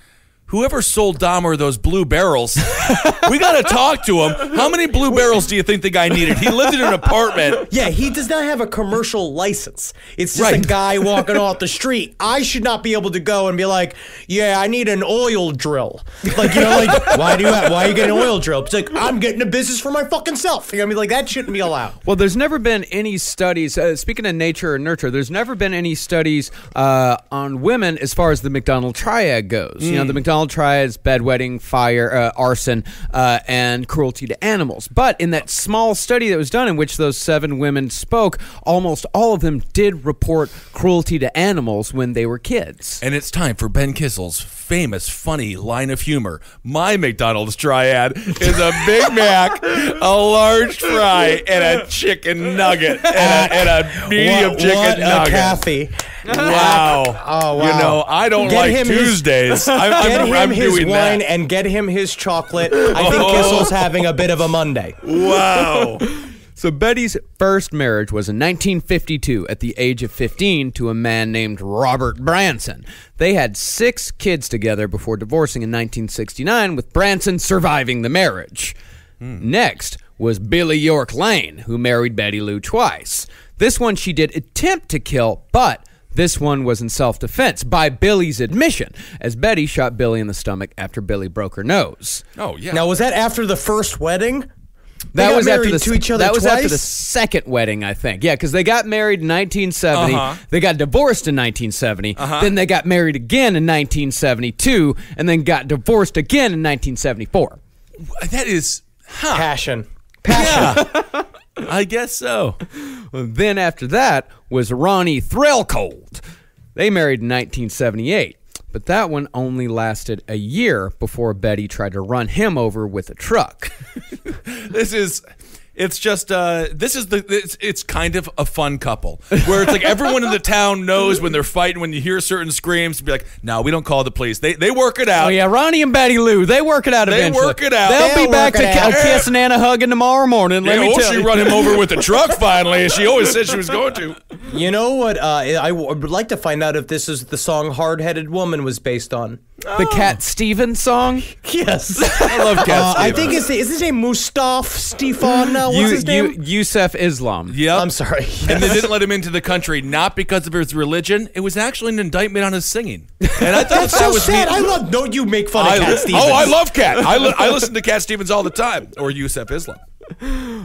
Whoever sold Dahmer those blue barrels, we got to talk to him. How many blue barrels do you think the guy needed? He lived in an apartment. Yeah, he does not have a commercial license. It's just a guy walking off the street. I should not be able to go and be like, yeah, I need an oil drill. Like, you know, like, why are you getting an oil drill? It's like, I'm getting a business for my fucking self. You know what I mean? Like, that shouldn't be allowed. Well, there's never been any studies, speaking of nature and nurture, there's never been any studies on women as far as the McDonald triad goes. You know, the McDonald triad is bedwetting, fire, arson, and cruelty to animals. But in that small study that was done in which those 7 women spoke, almost all of them did report cruelty to animals when they were kids. And it's time for Ben Kissel's famous, funny line of humor. My McDonald's triad is a Big Mac, a large fry, and a chicken nugget, and a medium chicken nugget. Kathy. Wow. Oh, wow. You know, I don't like Tuesdays. I'm his doing wine that. and get him his chocolate. I think Kissel's having a bit of a Monday. Wow. So Betty's first marriage was in 1952 at the age of 15 to a man named Robert Branson. They had 6 kids together before divorcing in 1969, with Branson surviving the marriage. Next was Billie York Lane, who married Betty Lou twice. This one she did attempt to kill, but this one was in self-defense by Billie's admission, as Betty shot Billie in the stomach after Billie broke her nose. Oh, yeah. Now, was that after the first wedding? That was after to each other twice? after the second wedding, I think. Yeah, because they got married in 1970. They got divorced in 1970. Then they got married again in 1972, and then got divorced again in 1974. That is Passion. Yeah. I guess so. Then after that was Ronnie Thrillcold. They married in 1978. But that one only lasted a year before Betty tried to run him over with a truck. It's kind of a fun couple where it's like everyone in the town knows when they're fighting, when you hear certain screams, to be like, no, we don't call the police. They work it out. Oh yeah, Ronnie and Betty Lou, they work it out eventually. They work it out. They'll be back to kissing and a hugging tomorrow morning. Let me tell you. She run him over with the truck finally, as she always said she was going to. You know what? I would like to find out if this is the song "Hard-Headed Woman" was based on. The Cat Stevens song? Yes. I love Cat Stevens. I think is his name Mustaf Stefan? What's his name? Yusuf Islam. Yep. I'm sorry. And they didn't let him into the country, not because of his religion. It was actually an indictment on his singing. And I thought That's that so was sad. neat. Don't you make fun of Cat Stevens. Oh, I love Cat. I listen to Cat Stevens all the time. Or Yusuf Islam.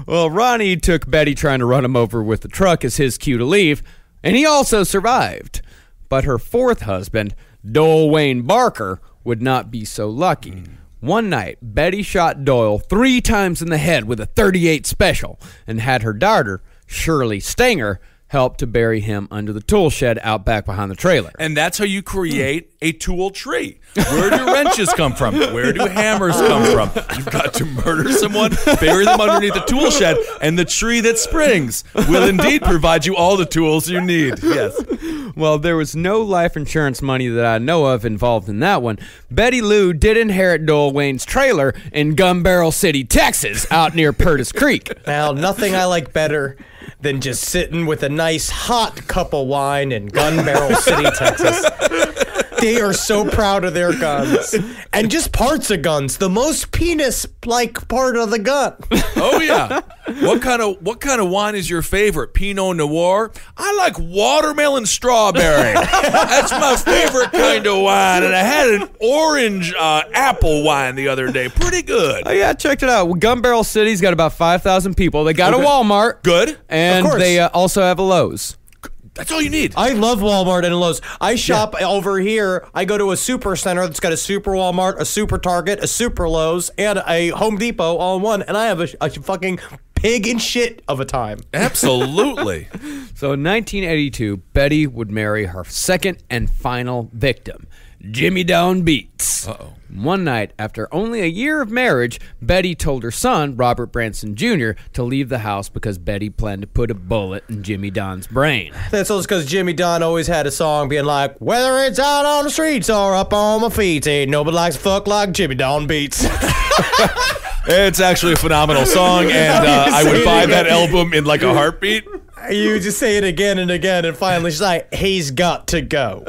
Well, Ronnie took Betty trying to run him over with the truck as his cue to leave, and he also survived. But her fourth husband, Doyle Wayne Barker would not be so lucky. One night, Betty shot Doyle 3 times in the head with a .38 special and had her daughter, Shirley Stanger, help to bury him under the tool shed out back behind the trailer. And that's how you create a tool tree. Where do wrenches come from? Where do hammers come from? You've got to murder someone, bury them underneath the tool shed, and the tree that springs will indeed provide you all the tools you need. Yes. Well, there was no life insurance money that I know of involved in that one. Betty Lou did inherit Doyle Wayne's trailer in Gun Barrel City, Texas, out near Purtis Creek. Now, nothing I like better than just sitting with a nice hot cup of wine in Gun Barrel City, Texas. They are so proud of their guns. And just parts of guns. The most penis-like part of the gun. Oh, yeah. What kind of wine is your favorite? Pinot Noir? I like watermelon strawberry. That's my favorite kind of wine. And I had an orange apple wine the other day. Pretty good. Oh, yeah, I checked it out. Gun Barrel City's got about 5,000 people. They got a Walmart. Good. And they also have a Lowe's. That's all you need. I love Walmart and Lowe's. I shop over here. I go to a super center that's got a super Walmart, a super Target, a super Lowe's, and a Home Depot all in one. And I have a fucking pig and shit of a time. Absolutely. So in 1982, Betty would marry her second and final victim, Jimmy Dawn Beets. Uh-oh. One night, after only a year of marriage, Betty told her son, Robert Branson Jr., to leave the house because Betty planned to put a bullet in Jimmy Dawn's brain. That's also because Jimmy Dawn always had a song being like, whether it's out on the streets or up on my feet, ain't nobody likes to fuck like Jimmy Dawn Beets. It's actually a phenomenal song, and I would buy that album in like a heartbeat. You just say it again and again, and finally she's like, he's got to go.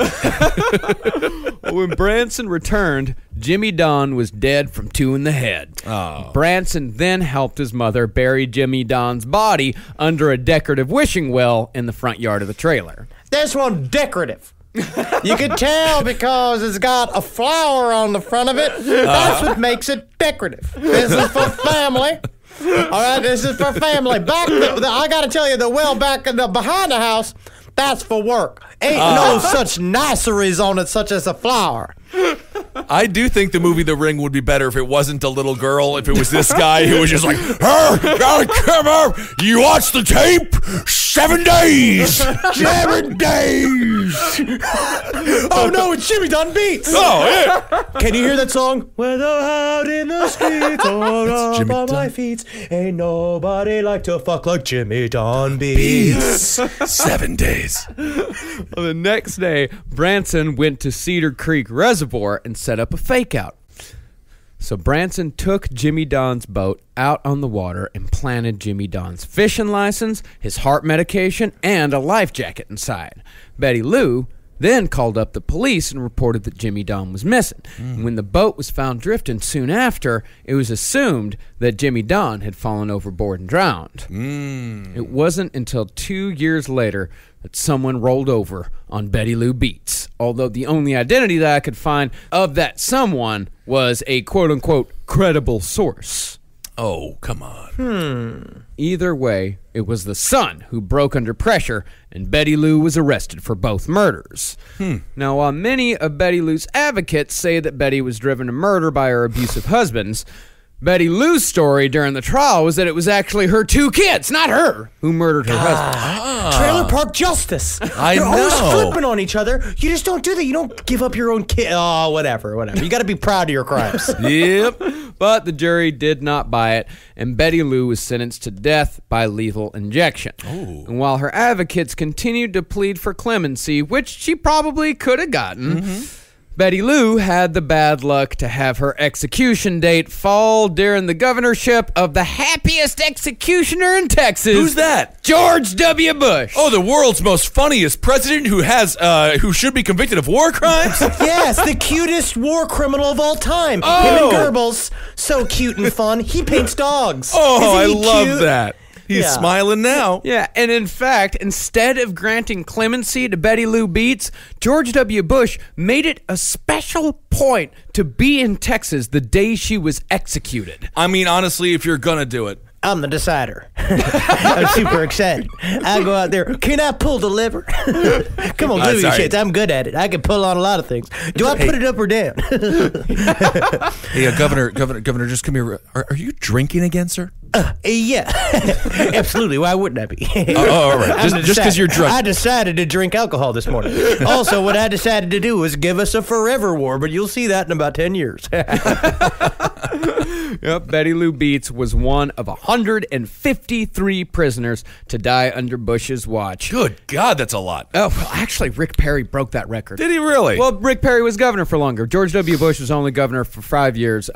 When Branson returned, Jimmy Dawn was dead from 2 in the head. Oh. Branson then helped his mother bury Jimmy Dawn's body under a decorative wishing well in the front yard of the trailer. This one's decorative. You can tell because it's got a flower on the front of it. That's what makes it decorative. This is for family. All right, this is for family. I got to tell you, the well back in behind the house, that's for work. Ain't no such niceries on it, such as a flower. I do think the movie The Ring would be better if it wasn't a little girl, if it was this guy who was just like, hey, gotta come up. You watch the tape? 7 days. 7 days. Oh, no, it's Jimmy Dawn Beets. Oh, yeah. Can you hear that song? Whether out in the streets or up on my feet, ain't nobody like to fuck like Jimmy Dawn Beets. 7 days. Well, the next day, Branson went to Cedar Creek Reservoir and set up a fake-out. So Branson took Jimmy Dawn's boat out on the water and planted Jimmy Dawn's fishing license, his heart medication, and a life jacket inside. Betty Lou then called up the police and reported that Jimmy Dawn was missing. When the boat was found drifting soon after, it was assumed that Jimmy Dawn had fallen overboard and drowned. It wasn't until 2 years later that someone rolled over on Betty Lou Beets, although the only identity that I could find of that someone was a quote-unquote credible source. Oh, come on. Either way, it was the son who broke under pressure, and Betty Lou was arrested for both murders. Now, while many of Betty Lou's advocates say that Betty was driven to murder by her abusive husbands, Betty Lou's story during the trial was that it was actually her 2 kids, not her, who murdered her husband. Trailer park justice. I They're always know. flipping on each other. You just don't do that. You don't give up your own kid. Oh, whatever. You got to be proud of your crimes. Yep. But the jury did not buy it, and Betty Lou was sentenced to death by lethal injection. And while her advocates continued to plead for clemency, which she probably could have gotten, Betty Lou had the bad luck to have her execution date fall during the governorship of the happiest executioner in Texas. Who's that? George W. Bush. Oh, the world's most funniest president who should be convicted of war crimes? Yes, the cutest war criminal of all time. Oh. Him and Goebbels. So cute and fun. He paints dogs. Oh, I Isn't he love cute? that. He's Yeah. smiling now. Yeah, and in fact, instead of granting clemency to Betty Lou Beets, George W. Bush made it a special point to be in Texas the day she was executed. I mean, honestly, if you're gonna do it. I'm the decider. I'm super excited. I go out there. Can I pull the lever? Come on, give me a sorry. chance. I'm good at it. I can pull on a lot of things. Do I put it up or down? Hey, Governor, just come here. Are you drinking again, sir? Yeah, absolutely. Why wouldn't I be? All right. Just because you're drunk. I decided to drink alcohol this morning. Also, what I decided to do was give us a forever war, but you'll see that in about 10 years. Yep, Betty Lou Beets was one of 153 prisoners to die under Bush's watch. Good God, that's a lot. Oh, well, actually, Rick Perry broke that record. Did he really? Well, Rick Perry was governor for longer. George W. Bush was only governor for 5 years.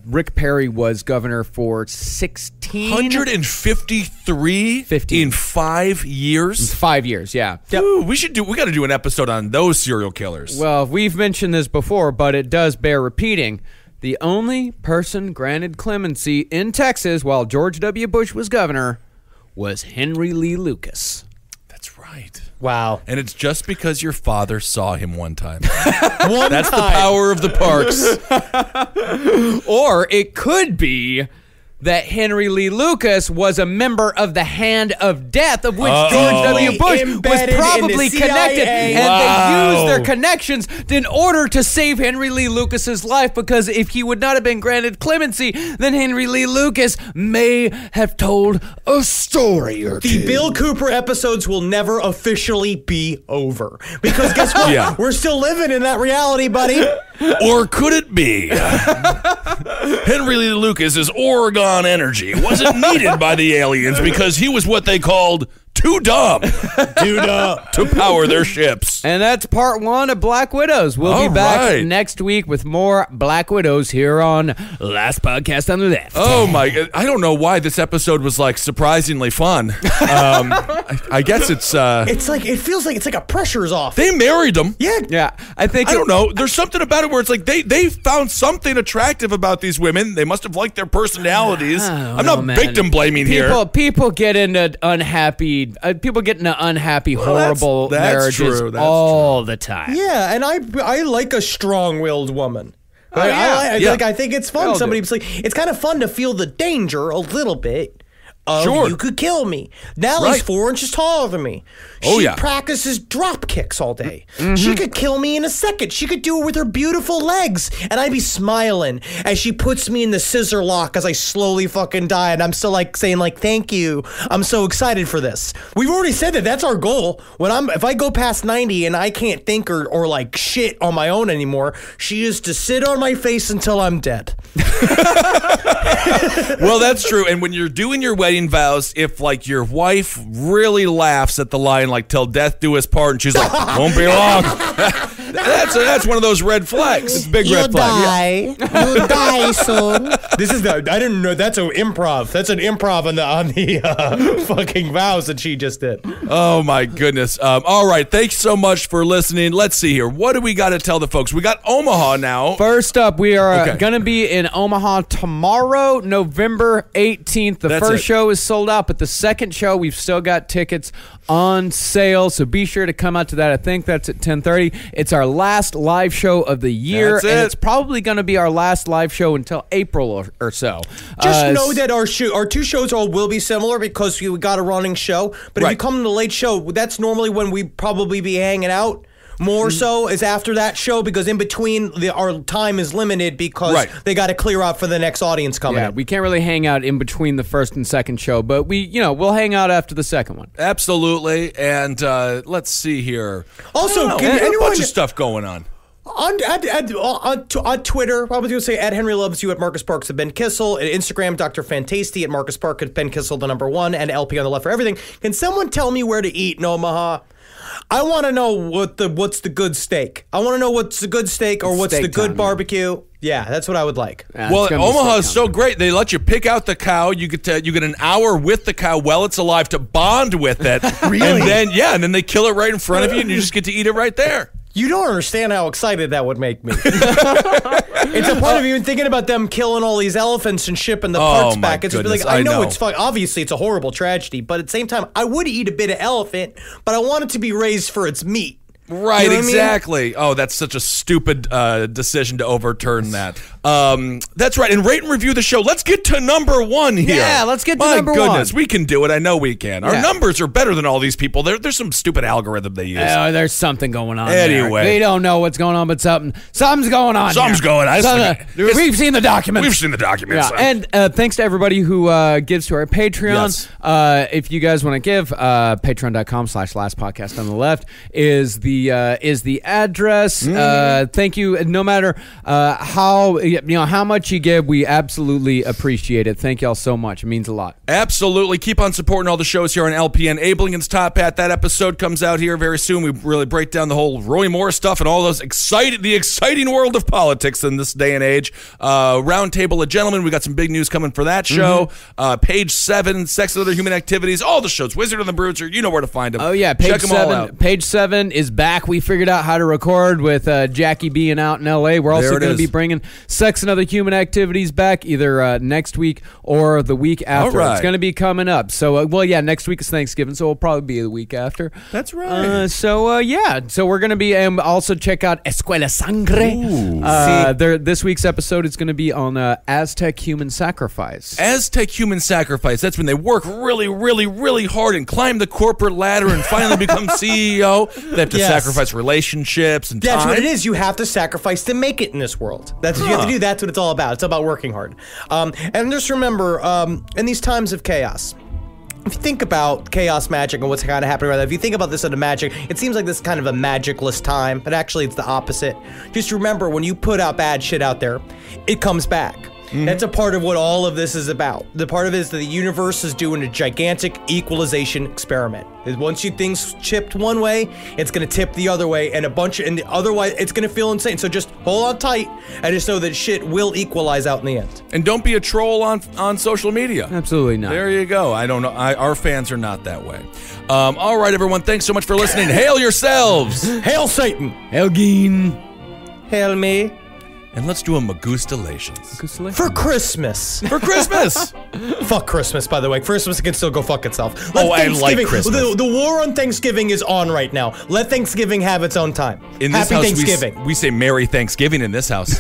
Rick Perry was governor for 16. 153 15. in 5 years? 5 years, yeah. Ooh, we got to do an episode on those serial killers. Well, we've mentioned this before, but it does bear repeating. The only person granted clemency in Texas while George W. Bush was governor was Henry Lee Lucas. That's right. Wow. And it's just because your father saw him one time. That's the power of the parks. Or it could be that Henry Lee Lucas was a member of the Hand of Death, of which George W. Bush was Embedded probably in the connected, CIA. and Wow. they used their connections in order to save Henry Lee Lucas's life, because if he would not have been granted clemency, then Henry Lee Lucas may have told a story or two. The Bill Cooper episodes will never officially be over. Because guess what? Yeah. We're still living in that reality, buddy. Or could it be Henry Lee Lucas's Oregon energy wasn't needed by the aliens because he was what they called too dumb to power their ships? And that's part one of Black Widows. We'll All be back right. next week with more Black Widows here on Last Podcast on the Left. Oh my! I don't know why this episode was like surprisingly fun. I guess it's It's like, it feels like it's like a pressure's off. they married them. Yeah, I think I don't know. There's something about it where it's like they found something attractive about these women. They must have liked their personalities. I'm not victim blaming here. People get into unhappy. People get into unhappy, horrible that's marriages true, that's all the time. Yeah, and I like a strong-willed woman. Right? yeah. Yeah. I think it's fun. We all do. Somebody's like, it's kind of fun to feel the danger a little bit. Sure. You could kill me. Nallie's Right. 4 inches taller than me. Oh, She yeah. practices drop kicks all day. Mm-hmm. She could kill me in a second. She could do it with her beautiful legs. And I'd be smiling as she puts me in the scissor lock as I slowly fucking die. And I'm still like saying like, thank you. I'm so excited for this. We've already said that that's our goal. If I go past 90 and I can't think or like shit on my own anymore, she is to sit on my face until I'm dead. Well, that's true. And when you're doing your wedding vows, if like your wife really laughs at the line like "till death do us part," and she's like, "Won't be long," that's one of those red flags. Big red flag. You die soon. This is I didn't know that's an improv. That's an improv on the fucking vows that she just did. Oh my goodness. All right. Thanks so much for listening. Let's see here. What do we got to tell the folks? We got Omaha now. First up, we are Okay. going to be in Omaha tomorrow, November 18th. The That's first it. show is sold out, but the second show, we've still got tickets on sale, so be sure to come out to that. I think that's at 10:30. It's our last live show of the year, That's and it. it's probably going to be our last live show until April or so. Just know that our two shows will be similar because we got a running show. But if you Right. come to the late show, that's normally when we probably be hanging out. More so is after that show because in between our time is limited because Right. they got to clear out for the next audience coming Yeah, in. we can't really hang out in between the first and second show, but we'll hang out after the second one. Absolutely. And let's see here. Also, I don't know, can a anyone bunch of stuff going on. on Twitter, probably going to say at Henry Loves You, at Marcus Parks, at Ben Kissel, at Instagram, Dr. Fantasty, at Marcus Park, at Ben Kissel, the #1, and LP on the left for everything. Can someone tell me where to eat in Omaha? I want to know what's the good steak. I want to know what's the good steak or what's steak the good time, yeah. barbecue. Yeah, that's what I would like. Yeah, Well, it's gonna be Omaha steak is so time. great. They let you pick out the cow. You get an hour with the cow while it's alive to bond with it. Really? And then they kill it right in front of you, and you just get to eat it right there. You don't understand how excited that would make me. It's a part of even thinking about them killing all these elephants and shipping the parts my back. It's just goodness, like I I know know. it's obviously it's a horrible tragedy, but at the same time, I would eat a bit of elephant, but I want it to be raised for its meat. Right, You know what I mean? exactly. Oh, that's such a stupid decision to overturn that. That's right. And rate and review the show. Let's get to number 1 here. Yeah, let's get to number My goodness, 1. we can do it. I know we can. Our Yeah. numbers are better than all these people. There's some stupid algorithm they use. There's something going on. Anyway. there. We don't know what's going on, but something's going on. Something's here. going on. We've seen the documents. We've seen the documents. Yeah, and thanks to everybody who gives to our Patreon. Yes. If you guys want to give, patreon.com/lastpodcast on the left is the address. Thank you. No matter how much you give, we absolutely appreciate it. Thank y'all so much. It means a lot. Absolutely. Keep on supporting all the shows here on LPN. Abe Lincoln's Top Hat. That episode comes out here very soon. We really break down the whole Roy Moore stuff and all those the exciting world of politics in this day and age. Roundtable of Gentlemen. We got some big news coming for that show. Page 7, Sex and Other Human Activities. All the shows. Wizard and the Bruiser. You know where to find them. Oh yeah, Check them all out. Page 7 is back. We figured out how to record with Jackie being out in L.A. We're also going to be bringing Sex and Other Human Activities back either next week or the week after. All right. It's going to be coming up. So, next week is Thanksgiving, so it'll probably be the week after. That's right. So we're going to be, and also check out Escuela Sangre. This week's episode is going to be on Aztec human sacrifice. Aztec human sacrifice. That's when they work really, really, really hard and climb the corporate ladder and finally become CEO. They have to sacrifice relationships and That's time. what it is. You have to sacrifice to make it in this world. That's what you have to do. That's what it's all about. It's about working hard. And just remember, in these times of chaos, if you think about chaos magic and what's kind of happening right now, if you think about this in a magic, it seems like this is kind of a magicless time, but actually it's the opposite. Just remember, when you put out bad shit out there, it comes back. That's a part of what all of this is about. The part of it is that the universe is doing a gigantic equalization experiment. Once things chipped one way, it's going to tip the other way, and otherwise it's going to feel insane. So just hold on tight and just know that shit will equalize out in the end. And don't be a troll on social media. Absolutely not. There you go. I don't know. Our fans are not that way. All right, everyone. Thanks so much for listening. Hail yourselves. Hail Satan! Hail Geen. Hail me! And let's do a Magustalations. For Christmas. For Christmas. Fuck Christmas, by the way. Christmas can still go fuck itself. I like Christmas. The war on Thanksgiving is on right now. Let Thanksgiving have its own time. In this Happy house, Thanksgiving. we say Merry Thanksgiving in this house.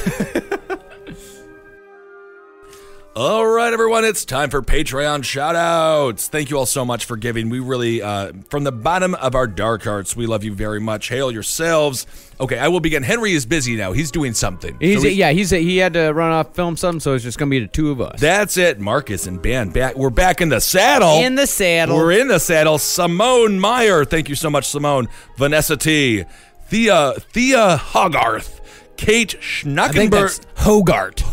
All right, everyone, it's time for Patreon shout-outs. Thank you all so much for giving. We really, from the bottom of our dark hearts, we love you very much. Hail yourselves. Okay, I will begin. Henry is busy now. He's doing something. He had to run off, film something, so it's just going to be the two of us. That's it. Marcus and Ben, we're back in the saddle. In the saddle. We're in the saddle. Simone Meyer. Thank you so much, Simone. Vanessa T. Thea Hogarth. Kate Schnackenberg. I think that's Hogarth.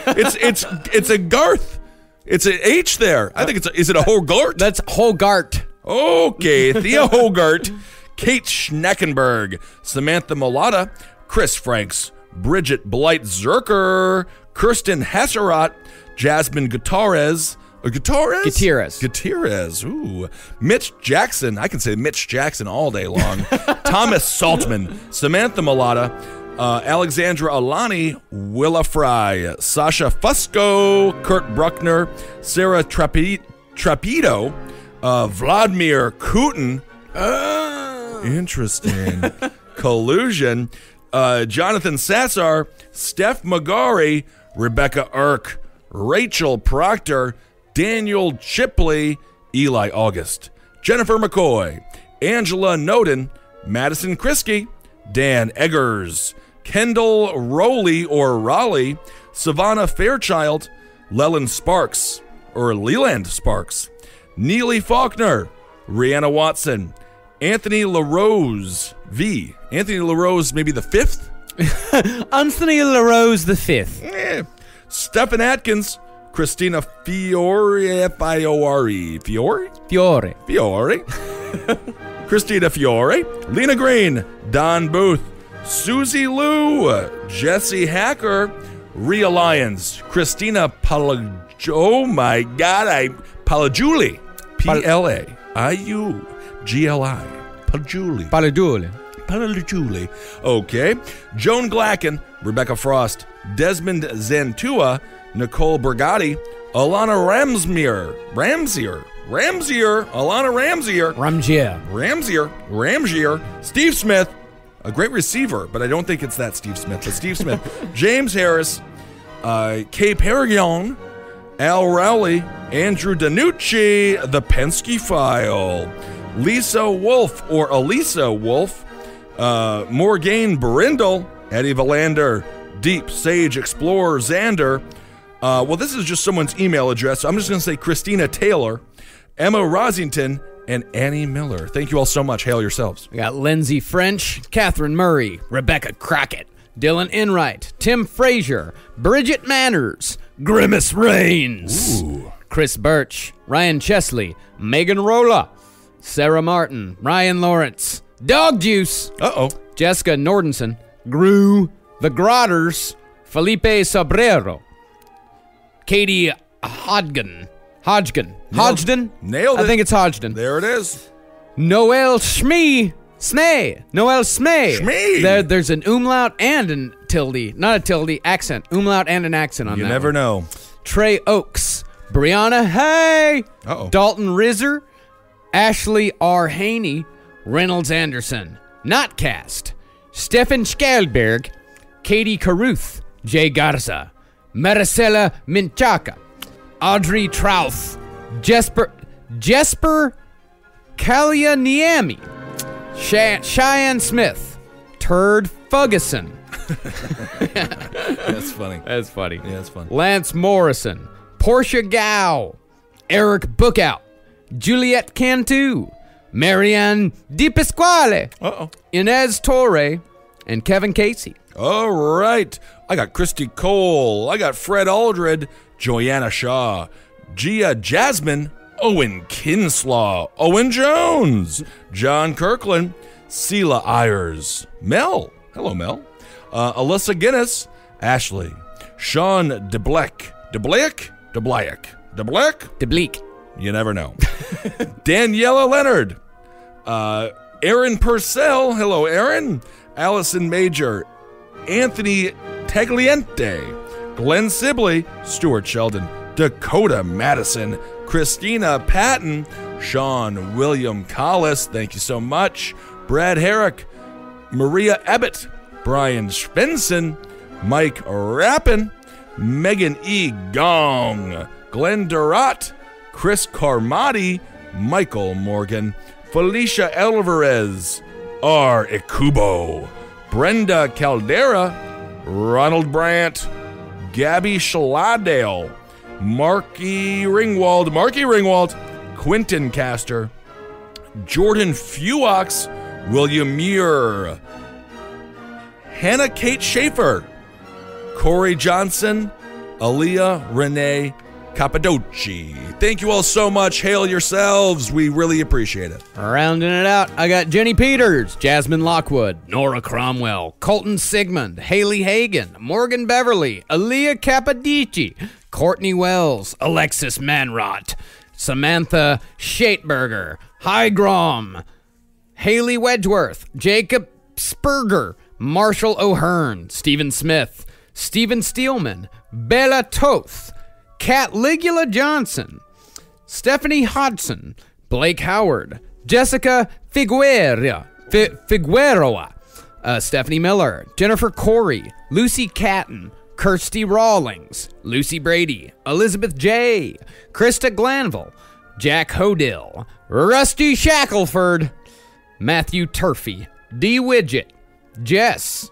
It's a Garth. It's an H there. I think is it a Hogarth? That's Hogarth. Okay, Thea Hogarth, Kate Schnackenberg, Samantha Mulata, Chris Franks, Bridget Blight Zerker, Kirsten Hasserot, Jasmine Gutierrez. Gutierrez. Ooh. Mitch Jackson. I can say Mitch Jackson all day long. Thomas Saltman, Samantha Mulata, Alexandra Alani, Willa Fry, Sasha Fusco, Kurt Bruckner, Sarah Trapido, Vladimir Kutin. Interesting. Collusion. Jonathan Sassar, Steph Magari, Rebecca Irk, Rachel Proctor, Daniel Chipley, Eli August, Jennifer McCoy, Angela Noden, Madison Kriske, Dan Eggers, Kendall Rowley or Raleigh, Savannah Fairchild, Leland Sparks, Neely Faulkner, Rihanna Watson, Anthony LaRose V. Anthony LaRose, maybe the fifth? Anthony LaRose the fifth. Stephen Atkins, Christina Fiore, F-I-O-R-E. Fiore? Christina Fiore, Lena Green, Don Booth, Susie Lou, Jesse Hacker, Rhea Lyons, Christina Palajuli, P-L-A-I-U-G-L-I, Palajuli. Okay. Joan Glacken, Rebecca Frost, Desmond Zantua, Nicole Brigatti, Alana Ramsier, Steve Smith, a great receiver, but I don't think it's that Steve Smith, but Steve Smith, James Harris, Kay Perigon, Al Rowley, Andrew Danucci, The Penske File, Lisa Wolf or Elisa Wolf, Morgane Brindle, Eddie Valander, Deep Sage Explorer Xander. Well, this is just someone's email address, so I'm just going to say Christina Taylor, Emma Rosington, and Annie Miller. Thank you all so much. Hail yourselves. We got Lindsay French, Catherine Murray, Rebecca Crockett, Dylan Enright, Tim Frazier, Bridget Manners, Grimace Reigns, Chris Birch, Ryan Chesley, Megan Rolla, Sarah Martin, Ryan Lawrence, Dog Juice, Jessica Nordenson, Gru, The Grotters, Felipe Sobrero, Katie Hodgden. Nailed it. I think it's Hodgden. There it is. Noel Smee. There's an umlaut and an tilde. Not a tilde, accent. Umlaut and an accent on that. You never know. Trey Oakes. Brianna Hay. Dalton Rizzer. Ashley R. Haney. Reynolds Anderson. Notcast. Stefan Skalberg. Katie Caruth. Jay Garza. Maricela Minchaka. Audrey Trouth. Jesper Kalyaniemi. Cheyenne Smith. Turd Fugason. That's funny. That's funny. Yeah, that's funny. Lance Morrison. Portia Gow. Eric Bookout. Juliette Cantu. Marianne Di Pasquale. Inez Torre. And Kevin Casey. All right. I got Christy Cole. I got Fred Aldred. Joanna Shaw. Gia Jasmine. Owen Kinslaw. Owen Jones. John Kirkland. Sela Ayers. Mel. Hello, Mel. Alyssa Guinness. Ashley. Sean DeBleck. DeBleek. You never know. Daniela Leonard. Aaron Purcell. Hello, Aaron. Allison Major. Anthony Tagliente. Glenn Sibley. Stuart Sheldon. Dakota Madison. Christina Patton. Sean William Collis. Thank you so much. Brad Herrick. Maria Ebbett. Brian Svensson. Mike Rappin. Megan E. Gong. Glenn Durant. Chris Carmody. Michael Morgan. Felicia Alvarez. R. Ikubo. Brenda Caldera. Ronald Brandt. Gabby Shaladale. Marky Ringwald. Quentin Castor. Jordan Fuox. William Muir. Hannah Kate Schaefer. Corey Johnson. Aaliyah Renee Cappadoci. Thank you all so much. Hail yourselves. We really appreciate it. Rounding it out, I got Jenny Peters, Jasmine Lockwood, Nora Cromwell, Colton Sigmund, Haley Hagan, Morgan Beverly, Aaliyah Capodici, Courtney Wells, Alexis Manrot, Samantha Shateberger, Hygrom, Haley Wedgeworth, Jacob Spurger, Marshall O'Hearn, Stephen Smith, Stephen Steelman, Bella Toth, Kat Ligula Johnson, Stephanie Hodson, Blake Howard, Jessica Figueroa, Stephanie Miller, Jennifer Corey, Lucy Catton, Kirsty Rawlings, Lucy Brady, Elizabeth J., Krista Glanville, Jack Hodill, Rusty Shackelford, Matthew Turfey, D. Widget, Jess,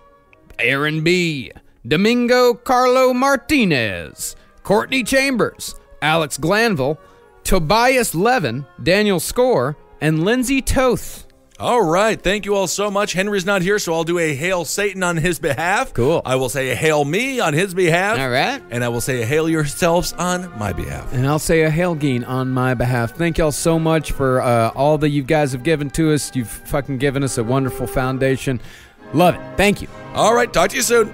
Aaron B., Domingo Carlo Martinez, Courtney Chambers, Alex Glanville, Tobias Levin, Daniel Score, and Lindsay Toth. All right. Thank you all so much. Henry's not here, so I'll do a Hail Satan on his behalf. Cool. I will say a Hail Me on his behalf. All right. And I will say a Hail Yourselves on my behalf. And I'll say a Hail Geen on my behalf. Thank y'all so much for all that you guys have given to us. You've fucking given us a wonderful foundation. Love it. Thank you. All right. Talk to you soon.